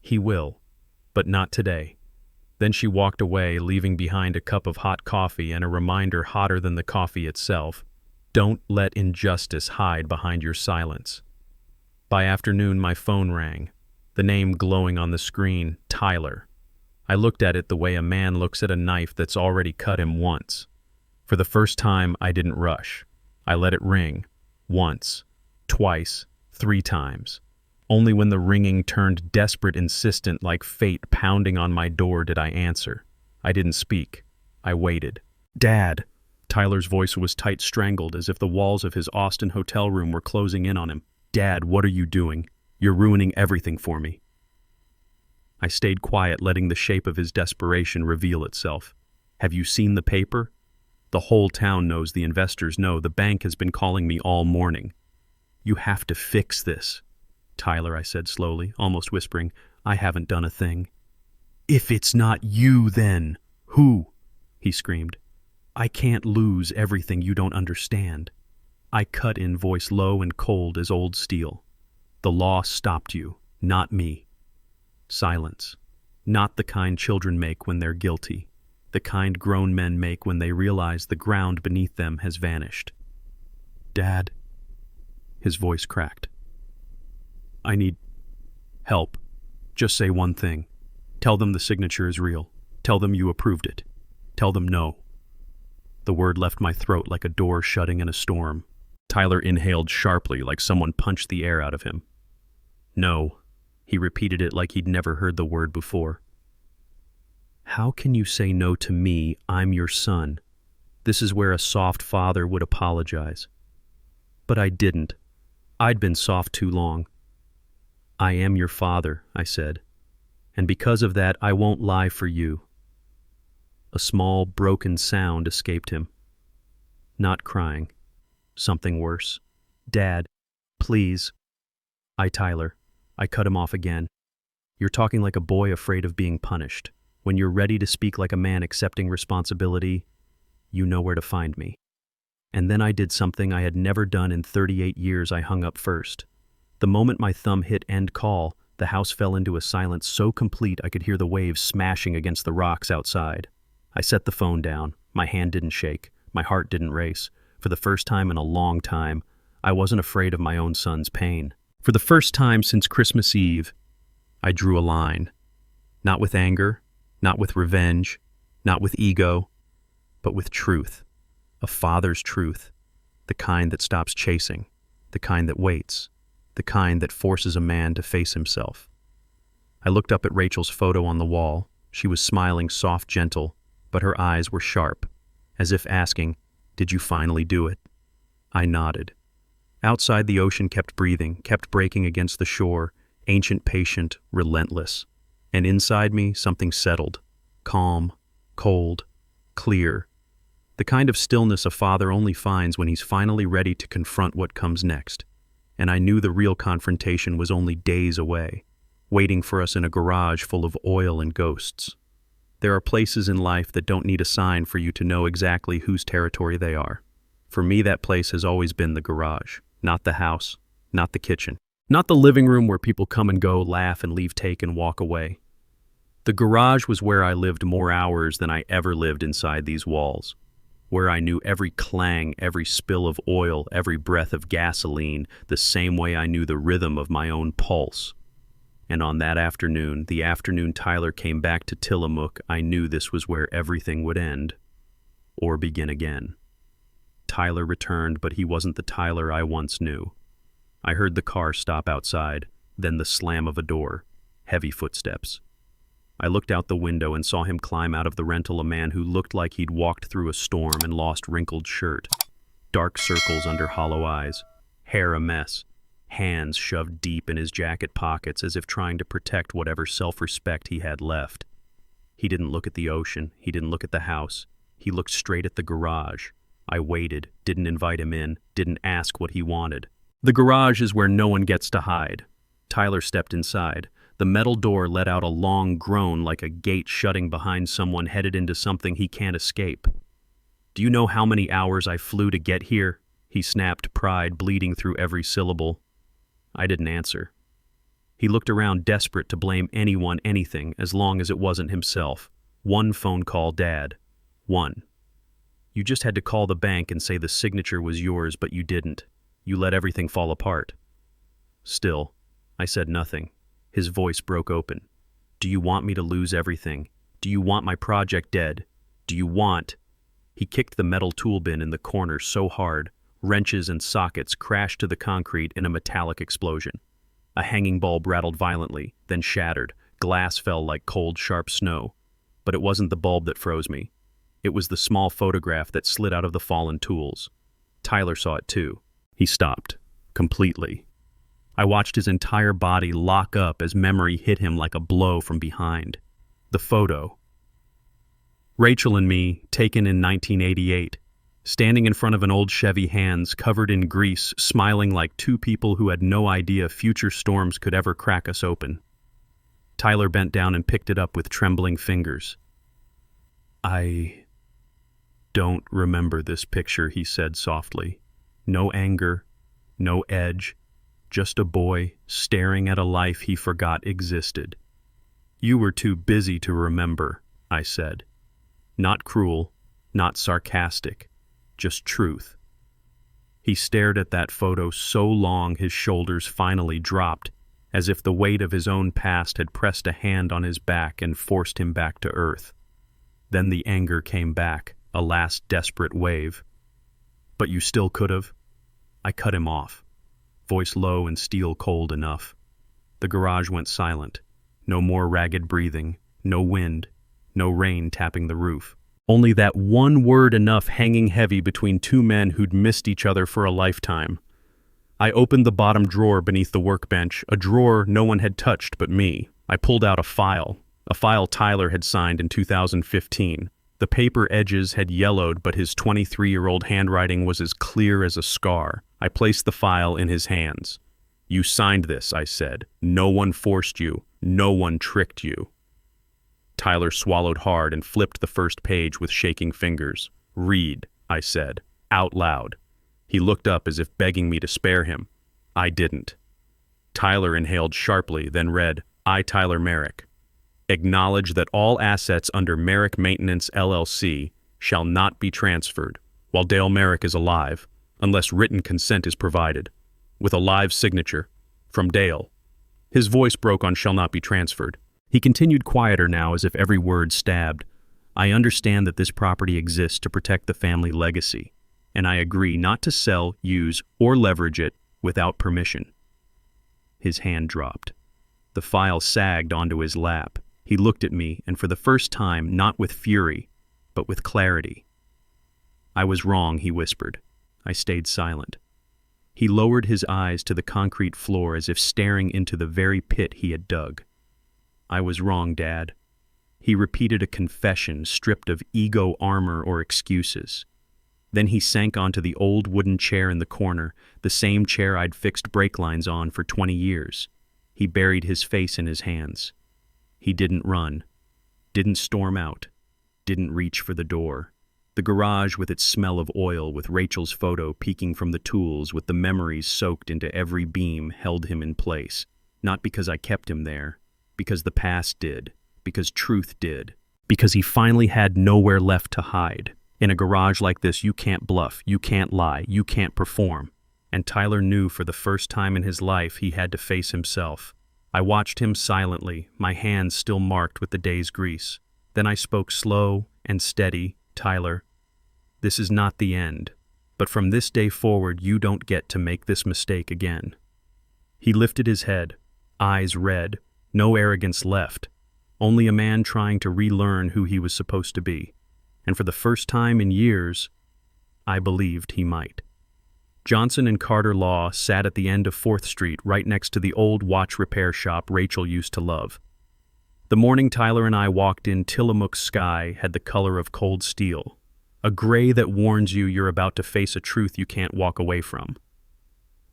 He will, but not today. Then she walked away, leaving behind a cup of hot coffee and a reminder hotter than the coffee itself. Don't let injustice hide behind your silence. By afternoon, my phone rang, the name glowing on the screen, Tyler. I looked at it the way a man looks at a knife that's already cut him once. For the first time, I didn't rush. I let it ring. Once, twice, 3 times. Only when the ringing turned desperate, insistent, like fate pounding on my door did I answer. I didn't speak. I waited. Dad! Tyler's voice was tight, strangled, as if the walls of his Austin hotel room were closing in on him. Dad, what are you doing? You're ruining everything for me. I stayed quiet, letting the shape of his desperation reveal itself. Have you seen the paper? The whole town knows, the investors know, the bank has been calling me all morning. You have to fix this. Tyler, I said slowly, almost whispering, I haven't done a thing. If it's not you, then who? He screamed. I can't lose everything you don't understand. I cut in, voice low and cold as old steel. The law stopped you, not me. Silence. Not the kind children make when they're guilty. The kind grown men make when they realize the ground beneath them has vanished. Dad. His voice cracked. I need help. Just say one thing. Tell them the signature is real. Tell them you approved it. Tell them no. The word left my throat like a door shutting in a storm. Tyler inhaled sharply, like someone punched the air out of him. No. He repeated it like he'd never heard the word before. How can you say no to me? I'm your son. This is where a soft father would apologize. But I didn't. I'd been soft too long. I am your father, I said, and because of that, I won't lie for you. A small, broken sound escaped him. Not crying. Something worse. Dad, please. Tyler. I cut him off again. You're talking like a boy afraid of being punished. When you're ready to speak like a man accepting responsibility, you know where to find me. And then I did something I had never done in 38 years. I hung up first. The moment my thumb hit end call, the house fell into a silence so complete I could hear the waves smashing against the rocks outside. I set the phone down. My hand didn't shake. My heart didn't race. For the first time in a long time, I wasn't afraid of my own son's pain. For the first time since Christmas Eve, I drew a line. Not with anger, not with revenge, not with ego, but with truth. A father's truth. The kind that stops chasing. The kind that waits. The kind that forces a man to face himself. I looked up at Rachel's photo on the wall. She was smiling, soft, gentle, but her eyes were sharp, as if asking, "Did you finally do it?" I nodded. Outside, the ocean kept breathing, kept breaking against the shore, ancient, patient, relentless. And inside me, something settled. Calm, cold, clear. The kind of stillness a father only finds when he's finally ready to confront what comes next. And I knew the real confrontation was only days away, waiting for us in a garage full of oil and ghosts. There are places in life that don't need a sign for you to know exactly whose territory they are. For me, that place has always been the garage. Not the house, not the kitchen, not the living room where people come and go, laugh and leave, take and walk away. The garage was where I lived more hours than I ever lived inside these walls, where I knew every clang, every spill of oil, every breath of gasoline, the same way I knew the rhythm of my own pulse. And on that afternoon, the afternoon Tyler came back to Tillamook, I knew this was where everything would end, or begin again. Tyler returned, but he wasn't the Tyler I once knew. I heard the car stop outside, then the slam of a door, heavy footsteps. I looked out the window and saw him climb out of the rental, a man who looked like he'd walked through a storm and lost wrinkled shirt. Dark circles under hollow eyes, hair a mess, hands shoved deep in his jacket pockets as if trying to protect whatever self-respect he had left. He didn't look at the ocean, he didn't look at the house. He looked straight at the garage. I waited, didn't invite him in, didn't ask what he wanted. The garage is where no one gets to hide. Tyler stepped inside. The metal door let out a long groan like a gate shutting behind someone headed into something he can't escape. "Do you know how many hours I flew to get here?" he snapped, pride bleeding through every syllable. I didn't answer. He looked around, desperate to blame anyone, anything, as long as it wasn't himself. One phone call, Dad. One. "You just had to call the bank and say the signature was yours, but you didn't. You let everything fall apart." Still, I said nothing. His voice broke open. "Do you want me to lose everything? Do you want my project dead? Do you want—" He kicked the metal tool bin in the corner so hard, wrenches and sockets crashed to the concrete in a metallic explosion. A hanging bulb rattled violently, then shattered. Glass fell like cold, sharp snow. But it wasn't the bulb that froze me. It was the small photograph that slid out of the fallen tools. Tyler saw it too. He stopped, completely. I watched his entire body lock up as memory hit him like a blow from behind. The photo. Rachel and me, taken in 1988, standing in front of an old Chevy, hands covered in grease, smiling like two people who had no idea future storms could ever crack us open. Tyler bent down and picked it up with trembling fingers. "I don't remember this picture," he said softly. No anger, no edge, just a boy staring at a life he forgot existed. "You were too busy to remember," I said. Not cruel, not sarcastic, just truth. He stared at that photo so long his shoulders finally dropped, as if the weight of his own past had pressed a hand on his back and forced him back to earth. Then the anger came back, a last desperate wave. "But you still could have." I cut him off, voice low and steel cold enough. The garage went silent. No more ragged breathing, no wind, no rain tapping the roof. Only that one word enough hanging heavy between two men who'd missed each other for a lifetime. I opened the bottom drawer beneath the workbench, a drawer no one had touched but me. I pulled out a file Tyler had signed in 2015. The paper edges had yellowed, but his 23-year-old handwriting was as clear as a scar. I placed the file in his hands. "You signed this," I said. "No one forced you. No one tricked you." Tyler swallowed hard and flipped the first page with shaking fingers. "Read," I said, out loud. He looked up as if begging me to spare him. I didn't. Tyler inhaled sharply, then read, "I, Tyler Merrick, acknowledge that all assets under Merrick Maintenance LLC shall not be transferred while Dale Merrick is alive, unless written consent is provided, with a live signature, from Dale." His voice broke on "shall not be transferred." He continued quieter now, as if every word stabbed. "I understand that this property exists to protect the family legacy, and I agree not to sell, use, or leverage it without permission." His hand dropped. The file sagged onto his lap. He looked at me, and for the first time, not with fury, but with clarity. "I was wrong," he whispered. I stayed silent. He lowered his eyes to the concrete floor as if staring into the very pit he had dug. "I was wrong, Dad." He repeated a confession stripped of ego armor or excuses. Then he sank onto the old wooden chair in the corner, the same chair I'd fixed brake lines on for 20 years. He buried his face in his hands. He didn't run, didn't storm out, didn't reach for the door. The garage with its smell of oil, with Rachel's photo peeking from the tools, with the memories soaked into every beam, held him in place. Not because I kept him there, because the past did, because truth did, because he finally had nowhere left to hide. In a garage like this, you can't bluff, you can't lie, you can't perform. And Tyler knew for the first time in his life he had to face himself. I watched him silently, my hands still marked with the day's grease. Then I spoke slow and steady. "Tyler, this is not the end, but from this day forward you don't get to make this mistake again." He lifted his head, eyes red, no arrogance left, only a man trying to relearn who he was supposed to be. And for the first time in years, I believed he might. Johnson and Carter Law sat at the end of 4th Street right next to the old watch repair shop Rachel used to love. The morning Tyler and I walked in, Tillamook's sky had the color of cold steel, a gray that warns you you're about to face a truth you can't walk away from.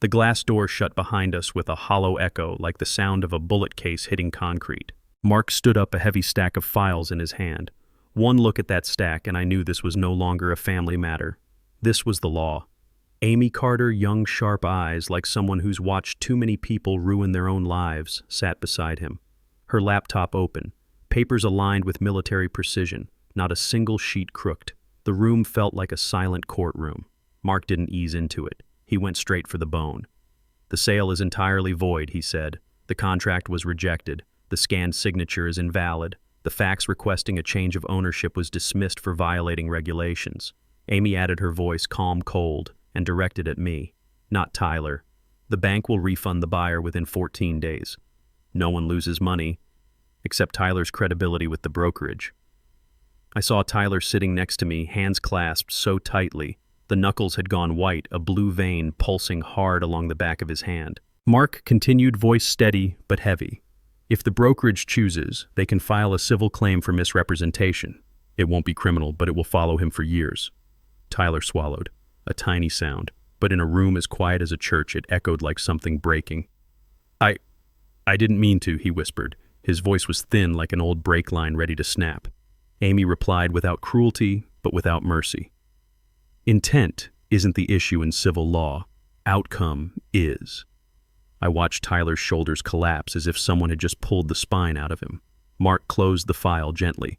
The glass door shut behind us with a hollow echo like the sound of a bullet case hitting concrete. Mark stood up, a heavy stack of files in his hand. One look at that stack and I knew this was no longer a family matter. This was the law. Amy Carter, young sharp eyes like someone who's watched too many people ruin their own lives, sat beside him. Her laptop open, papers aligned with military precision, not a single sheet crooked. The room felt like a silent courtroom. Mark didn't ease into it. He went straight for the bone. "The sale is entirely void," he said. "The contract was rejected. The scanned signature is invalid. The fax requesting a change of ownership was dismissed for violating regulations." Amy added her voice, calm, cold, and directed at me. "Not Tyler. The bank will refund the buyer within 14 days. No one loses money, except Tyler's credibility with the brokerage." I saw Tyler sitting next to me, hands clasped so tightly. The knuckles had gone white, a blue vein pulsing hard along the back of his hand. Mark continued, voice steady but heavy. "If the brokerage chooses, they can file a civil claim for misrepresentation. It won't be criminal, but it will follow him for years." Tyler swallowed. A tiny sound, but in a room as quiet as a church, it echoed like something breaking. I didn't mean to," he whispered. His voice was thin like an old brake line ready to snap. Amy replied without cruelty, but without mercy. "Intent isn't the issue in civil law. Outcome is." I watched Tyler's shoulders collapse as if someone had just pulled the spine out of him. Mark closed the file gently,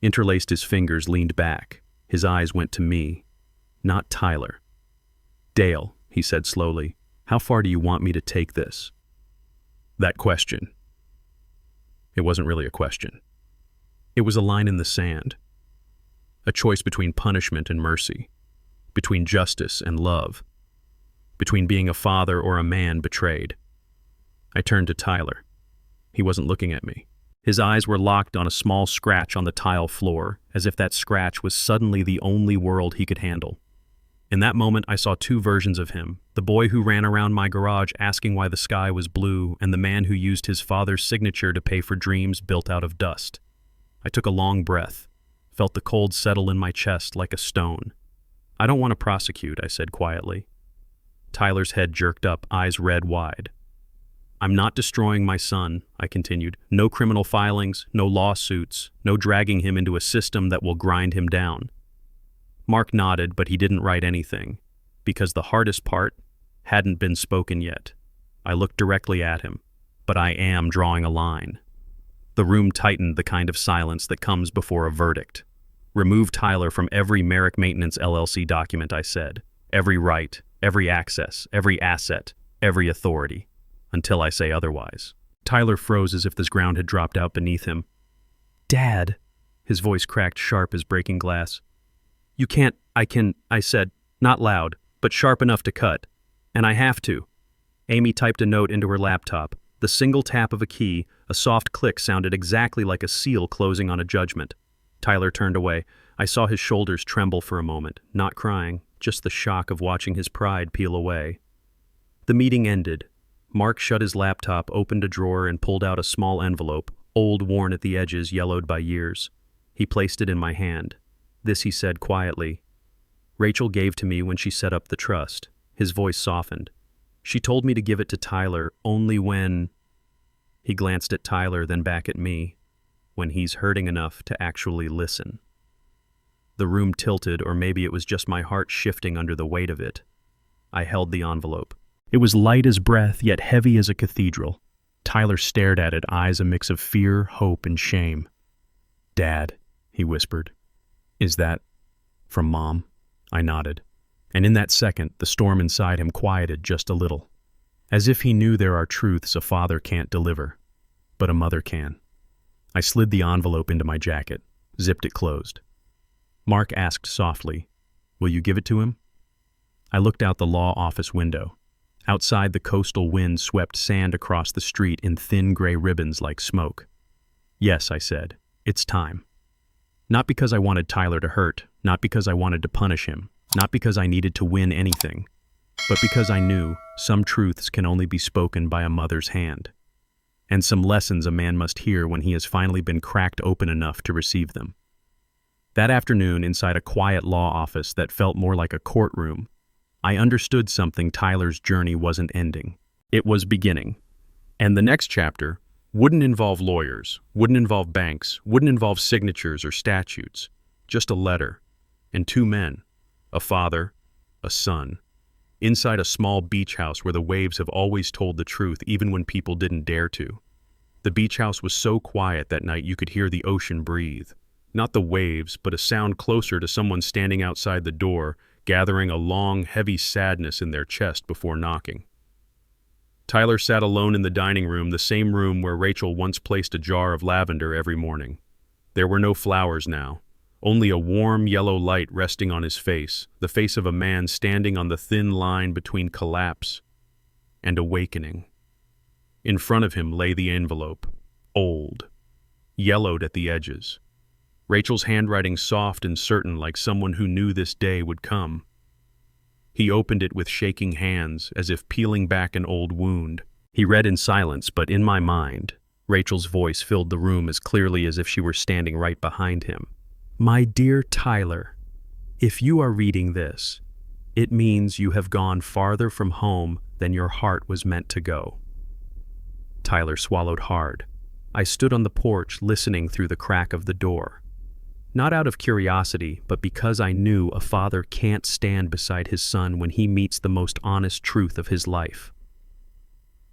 interlaced his fingers, leaned back. His eyes went to me, not Tyler. "Dale," he said slowly, "how far do you want me to take this?" That question. It wasn't really a question. It was a line in the sand. A choice between punishment and mercy, between justice and love, between being a father or a man betrayed. I turned to Tyler. He wasn't looking at me. His eyes were locked on a small scratch on the tile floor, as if that scratch was suddenly the only world he could handle. In that moment, I saw two versions of him, the boy who ran around my garage asking why the sky was blue, and the man who used his father's signature to pay for dreams built out of dust. I took a long breath, felt the cold settle in my chest like a stone. "I don't want to prosecute," I said quietly. Tyler's head jerked up, eyes red wide. "I'm not destroying my son," I continued. "No criminal filings, no lawsuits, no dragging him into a system that will grind him down." Mark nodded, but he didn't write anything, because the hardest part hadn't been spoken yet. I looked directly at him, but I am drawing a line. The room tightened, the kind of silence that comes before a verdict. "Remove Tyler from every Merrick Maintenance LLC document," I said. "Every right, every access, every asset, every authority, until I say otherwise." Tyler froze as if this ground had dropped out beneath him. "Dad," his voice cracked sharp as breaking glass. "You can't, I said, not loud, but sharp enough to cut. And I have to." Amy typed a note into her laptop. The single tap of a key, a soft click, sounded exactly like a seal closing on a judgment. Tyler turned away. I saw his shoulders tremble for a moment, not crying, just the shock of watching his pride peel away. The meeting ended. Mark shut his laptop, opened a drawer, and pulled out a small envelope, old, worn at the edges, yellowed by years. He placed it in my hand. "This," he said quietly, "Rachel gave to me when she set up the trust." His voice softened. "She told me to give it to Tyler only when—" He glanced at Tyler, then back at me. "When he's hurting enough to actually listen." The room tilted, or maybe it was just my heart shifting under the weight of it. I held the envelope. It was light as breath, yet heavy as a cathedral. Tyler stared at it, eyes a mix of fear, hope, and shame. "Dad," he whispered. "Is that from Mom?" I nodded. And in that second, the storm inside him quieted just a little. As if he knew there are truths a father can't deliver, but a mother can. I slid the envelope into my jacket, zipped it closed. Mark asked softly, "Will you give it to him?" I looked out the law office window. Outside, the coastal wind swept sand across the street in thin gray ribbons like smoke. "Yes," I said, "it's time." Not because I wanted Tyler to hurt, not because I wanted to punish him, not because I needed to win anything, but because I knew some truths can only be spoken by a mother's hand, and some lessons a man must hear when he has finally been cracked open enough to receive them. That afternoon, inside a quiet law office that felt more like a courtroom, I understood something. Tyler's journey wasn't ending. It was beginning. And the next chapter wouldn't involve lawyers, wouldn't involve banks, wouldn't involve signatures or statutes. Just a letter and two men, a father, a son, inside a small beach house where the waves have always told the truth even when people didn't dare to. The beach house was so quiet that night you could hear the ocean breathe. Not the waves, but a sound closer to someone standing outside the door, gathering a long, heavy sadness in their chest before knocking. Tyler sat alone in the dining room, the same room where Rachel once placed a jar of lavender every morning. There were no flowers now, only a warm yellow light resting on his face, the face of a man standing on the thin line between collapse and awakening. In front of him lay the envelope, old, yellowed at the edges. Rachel's handwriting soft and certain, like someone who knew this day would come. He opened it with shaking hands, as if peeling back an old wound. He read in silence, but in my mind, Rachel's voice filled the room as clearly as if she were standing right behind him. "My dear Tyler, if you are reading this, it means you have gone farther from home than your heart was meant to go." Tyler swallowed hard. I stood on the porch listening through the crack of the door. Not out of curiosity, but because I knew a father can't stand beside his son when he meets the most honest truth of his life.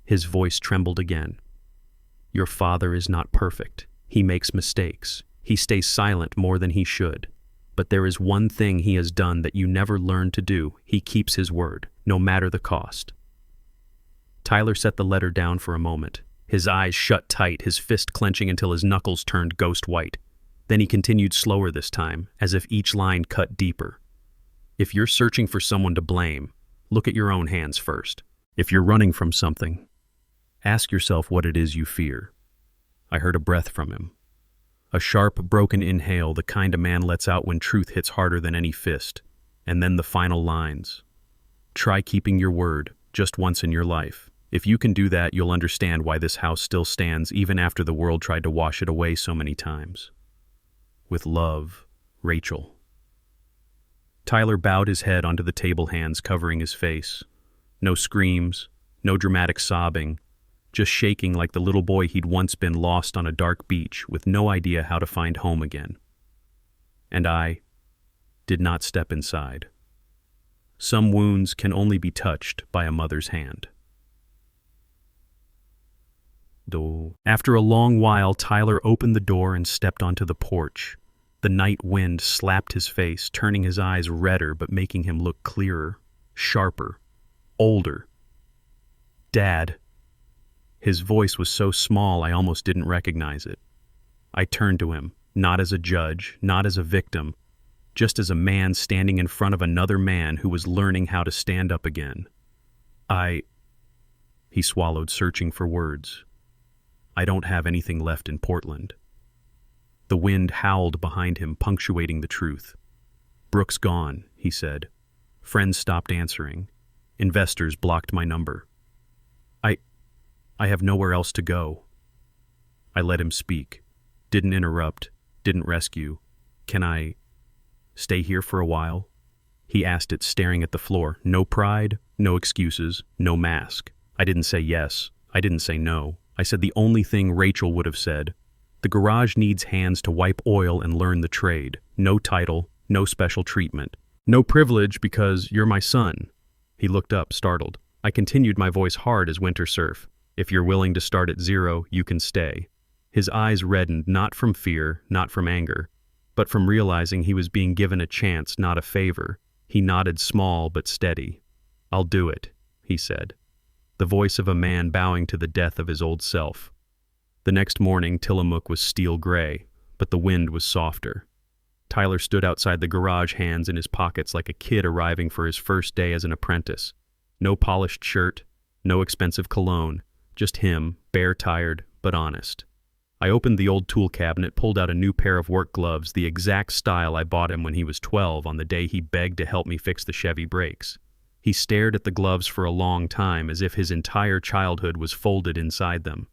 His voice trembled again. "Your father is not perfect. He makes mistakes. He stays silent more than he should. But there is one thing he has done that you never learned to do. He keeps his word, no matter the cost." Tyler set the letter down for a moment, his eyes shut tight, his fist clenching until his knuckles turned ghost white. Then he continued slower this time, as if each line cut deeper. "If you're searching for someone to blame, look at your own hands first. If you're running from something, ask yourself what it is you fear." I heard a breath from him. A sharp, broken inhale, the kind a man lets out when truth hits harder than any fist. And then the final lines. "Try keeping your word, just once in your life. If you can do that, you'll understand why this house still stands even after the world tried to wash it away so many times. With love, Rachel." Tyler bowed his head onto the table, hands covering his face. No screams, no dramatic sobbing, just shaking like the little boy he'd once been, lost on a dark beach with no idea how to find home again. And I did not step inside. Some wounds can only be touched by a mother's hand. After a long while, Tyler opened the door and stepped onto the porch. The night wind slapped his face, turning his eyes redder but making him look clearer, sharper, older. "Dad." His voice was so small I almost didn't recognize it. I turned to him, not as a judge, not as a victim, just as a man standing in front of another man who was learning how to stand up again. He swallowed, searching for words. "I don't have anything left in Portland." The wind howled behind him, punctuating the truth. "Brooke's gone," he said. "Friends stopped answering. Investors blocked my number. I have nowhere else to go." I let him speak. Didn't interrupt, didn't rescue. "Can I stay here for a while?" He asked it, staring at the floor. No pride, no excuses, no mask. I didn't say yes. I didn't say no. I said the only thing Rachel would have said. "The garage needs hands to wipe oil and learn the trade. No title, no special treatment. No privilege because you're my son." He looked up, startled. I continued, my voice hard as winter surf. "If you're willing to start at zero, you can stay." His eyes reddened, not from fear, not from anger, but from realizing he was being given a chance, not a favor. He nodded, small but steady. "I'll do it," he said, the voice of a man bowing to the death of his old self. The next morning, Tillamook was steel gray, but the wind was softer. Tyler stood outside the garage, hands in his pockets like a kid arriving for his first day as an apprentice. No polished shirt, no expensive cologne, just him, bare tired, but honest. I opened the old tool cabinet, pulled out a new pair of work gloves, the exact style I bought him when he was 12 on the day he begged to help me fix the Chevy brakes. He stared at the gloves for a long time, as if his entire childhood was folded inside them.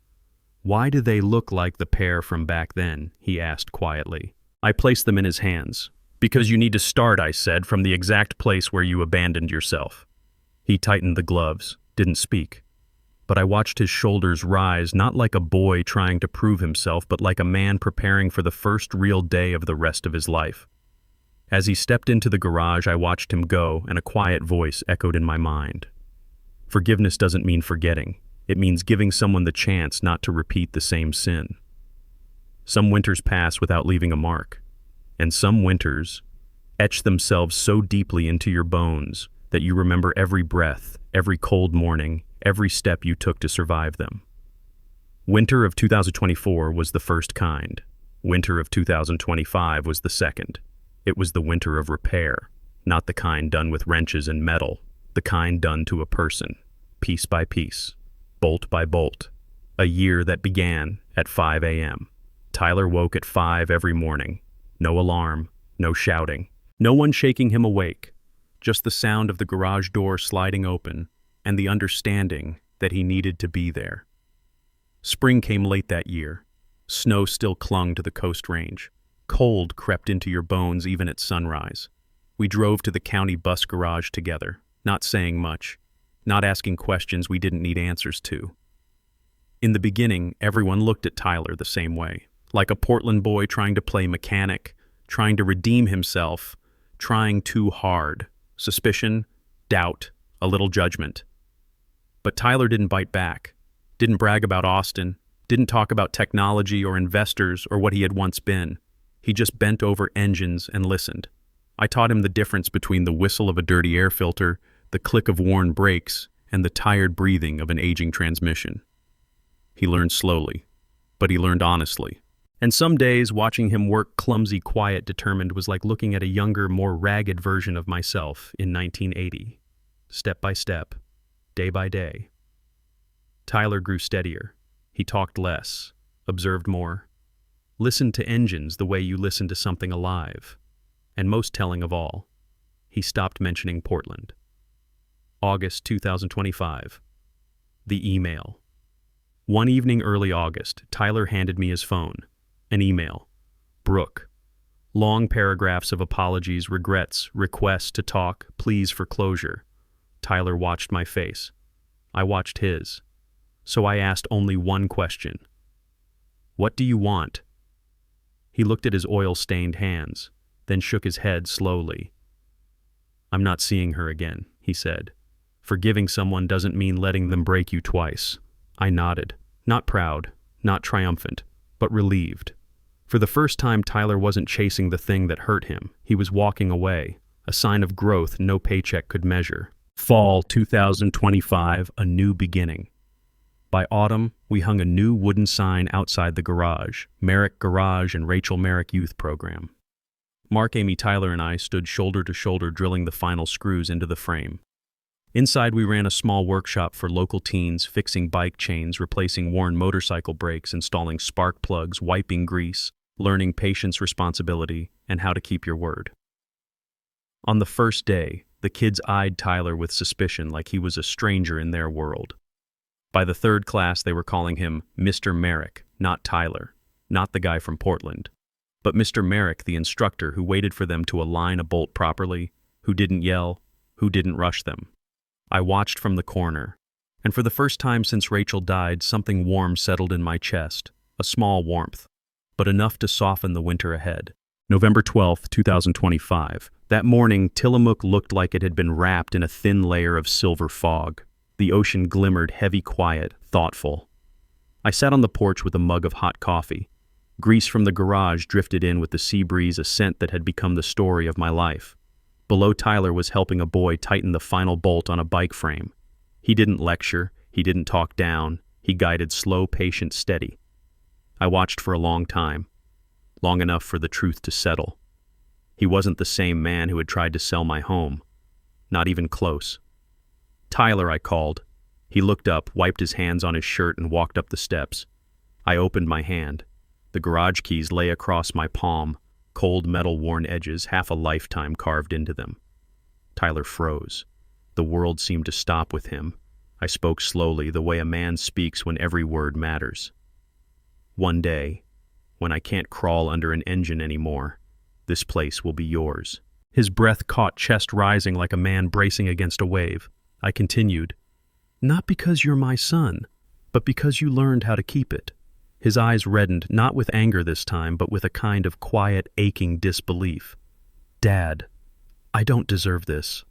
"Why do they look like the pair from back then?" he asked quietly. I placed them in his hands. "Because you need to start," I said, "from the exact place where you abandoned yourself." He tightened the gloves, didn't speak. But I watched his shoulders rise, not like a boy trying to prove himself, but like a man preparing for the first real day of the rest of his life. As he stepped into the garage, I watched him go, and a quiet voice echoed in my mind. Forgiveness doesn't mean forgetting. It means giving someone the chance not to repeat the same sin. Some winters pass without leaving a mark, and some winters etch themselves so deeply into your bones that you remember every breath, every cold morning, every step you took to survive them. Winter of 2024 was the first kind. Winter of 2025 was the second. It was the winter of repair, not the kind done with wrenches and metal, the kind done to a person, piece by piece, bolt by bolt. A year that began at 5 a.m. Tyler woke at 5 every morning. No alarm, no shouting, no one shaking him awake, just the sound of the garage door sliding open and the understanding that he needed to be there. Spring came late that year. Snow still clung to the coast range. Cold crept into your bones even at sunrise. We drove to the county bus garage together, not saying much, not asking questions we didn't need answers to. In the beginning, everyone looked at Tyler the same way, like a Portland boy trying to play mechanic, trying to redeem himself, trying too hard. Suspicion, doubt, a little judgment. But Tyler didn't bite back, didn't brag about Austin, didn't talk about technology or investors or what he had once been. He just bent over engines and listened. I taught him the difference between the whistle of a dirty air filter, the click of worn brakes, and the tired breathing of an aging transmission. He learned slowly, but he learned honestly. And some days, watching him work clumsy, quiet, determined was like looking at a younger, more ragged version of myself in 1980. Step by step, day by day. Tyler grew steadier. He talked less, observed more, listened to engines the way you listen to something alive. And most telling of all, he stopped mentioning Portland. August 2025. The email. One evening early August, Tyler handed me his phone. An email. Brooke. Long paragraphs of apologies, regrets, requests to talk, pleas for closure. Tyler watched my face. I watched his. So I asked only one question. "What do you want?" He looked at his oil-stained hands, then shook his head slowly. "I'm not seeing her again," he said. "Forgiving someone doesn't mean letting them break you twice." I nodded, not proud, not triumphant, but relieved. For the first time, Tyler wasn't chasing the thing that hurt him. He was walking away, a sign of growth no paycheck could measure. Fall 2025, a new beginning. By autumn, we hung a new wooden sign outside the garage, Merrick Garage and Rachel Merrick Youth Program. Mark, Amy, Tyler, and I stood shoulder to shoulder drilling the final screws into the frame. Inside, we ran a small workshop for local teens, fixing bike chains, replacing worn motorcycle brakes, installing spark plugs, wiping grease, learning patience, responsibility, and how to keep your word. On the first day, the kids eyed Tyler with suspicion like he was a stranger in their world. By the third class, they were calling him Mr. Merrick, not Tyler, not the guy from Portland, but Mr. Merrick, the instructor who waited for them to align a bolt properly, who didn't yell, who didn't rush them. I watched from the corner, and for the first time since Rachel died, something warm settled in my chest, a small warmth, but enough to soften the winter ahead. November 12th, 2025. That morning, Tillamook looked like it had been wrapped in a thin layer of silver fog. The ocean glimmered heavy, quiet, thoughtful. I sat on the porch with a mug of hot coffee. Grease from the garage drifted in with the sea breeze, a scent that had become the story of my life. Below, Tyler was helping a boy tighten the final bolt on a bike frame. He didn't lecture, he didn't talk down, he guided slow, patient, steady. I watched for a long time, long enough for the truth to settle. He wasn't the same man who had tried to sell my home, not even close. "Tyler," I called. He looked up, wiped his hands on his shirt, and walked up the steps. I opened my hand. The garage keys lay across my palm, cold metal-worn edges, half a lifetime carved into them. Tyler froze. The world seemed to stop with him. I spoke slowly, the way a man speaks when every word matters. "One day, when I can't crawl under an engine anymore, this place will be yours." His breath caught, chest rising like a man bracing against a wave. I continued, "Not because you're my son, but because you learned how to keep it." His eyes reddened, not with anger this time, but with a kind of quiet, aching disbelief. "Dad, I don't deserve this."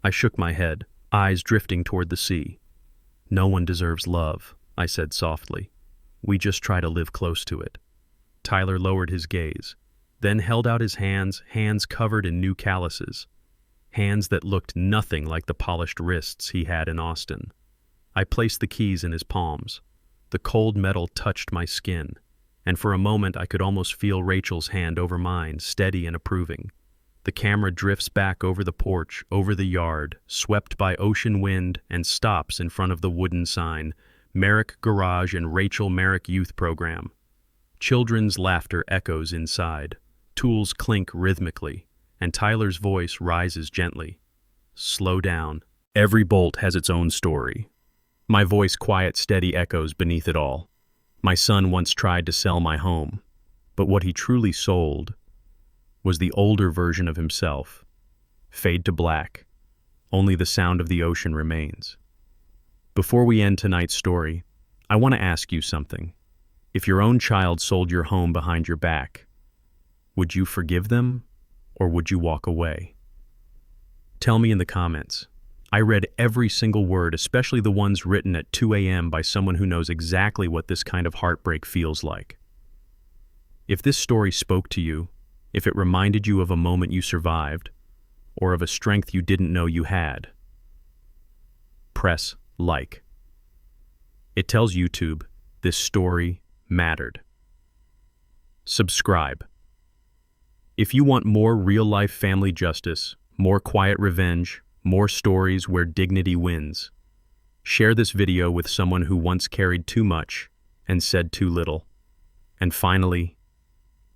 I shook my head, eyes drifting toward the sea. "No one deserves love," I said softly. "We just try to live close to it." Tyler lowered his gaze, then held out his hands, hands covered in new calluses, hands that looked nothing like the polished wrists he had in Austin. I placed the keys in his palms. The cold metal touched my skin, and for a moment I could almost feel Rachel's hand over mine, steady and approving. The camera drifts back over the porch, over the yard, swept by ocean wind, and stops in front of the wooden sign, Merrick Garage and Rachel Merrick Youth Program. Children's laughter echoes inside. Tools clink rhythmically, and Tyler's voice rises gently. "Slow down. Every bolt has its own story." My voice quiet, steady echoes beneath it all. My son once tried to sell my home, but what he truly sold was the older version of himself. Fade to black. Only the sound of the ocean remains. Before we end tonight's story, I want to ask you something. If your own child sold your home behind your back, would you forgive them, or would you walk away? Tell me in the comments. I read every single word, especially the ones written at 2 a.m. by someone who knows exactly what this kind of heartbreak feels like. If this story spoke to you, if it reminded you of a moment you survived, or of a strength you didn't know you had, press like. It tells YouTube this story mattered. Subscribe. If you want more real-life family justice, more quiet revenge, more stories where dignity wins, share this video with someone who once carried too much and said too little. And finally,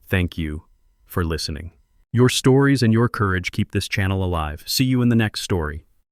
thank you for listening. Your stories and your courage keep this channel alive. See you in the next story.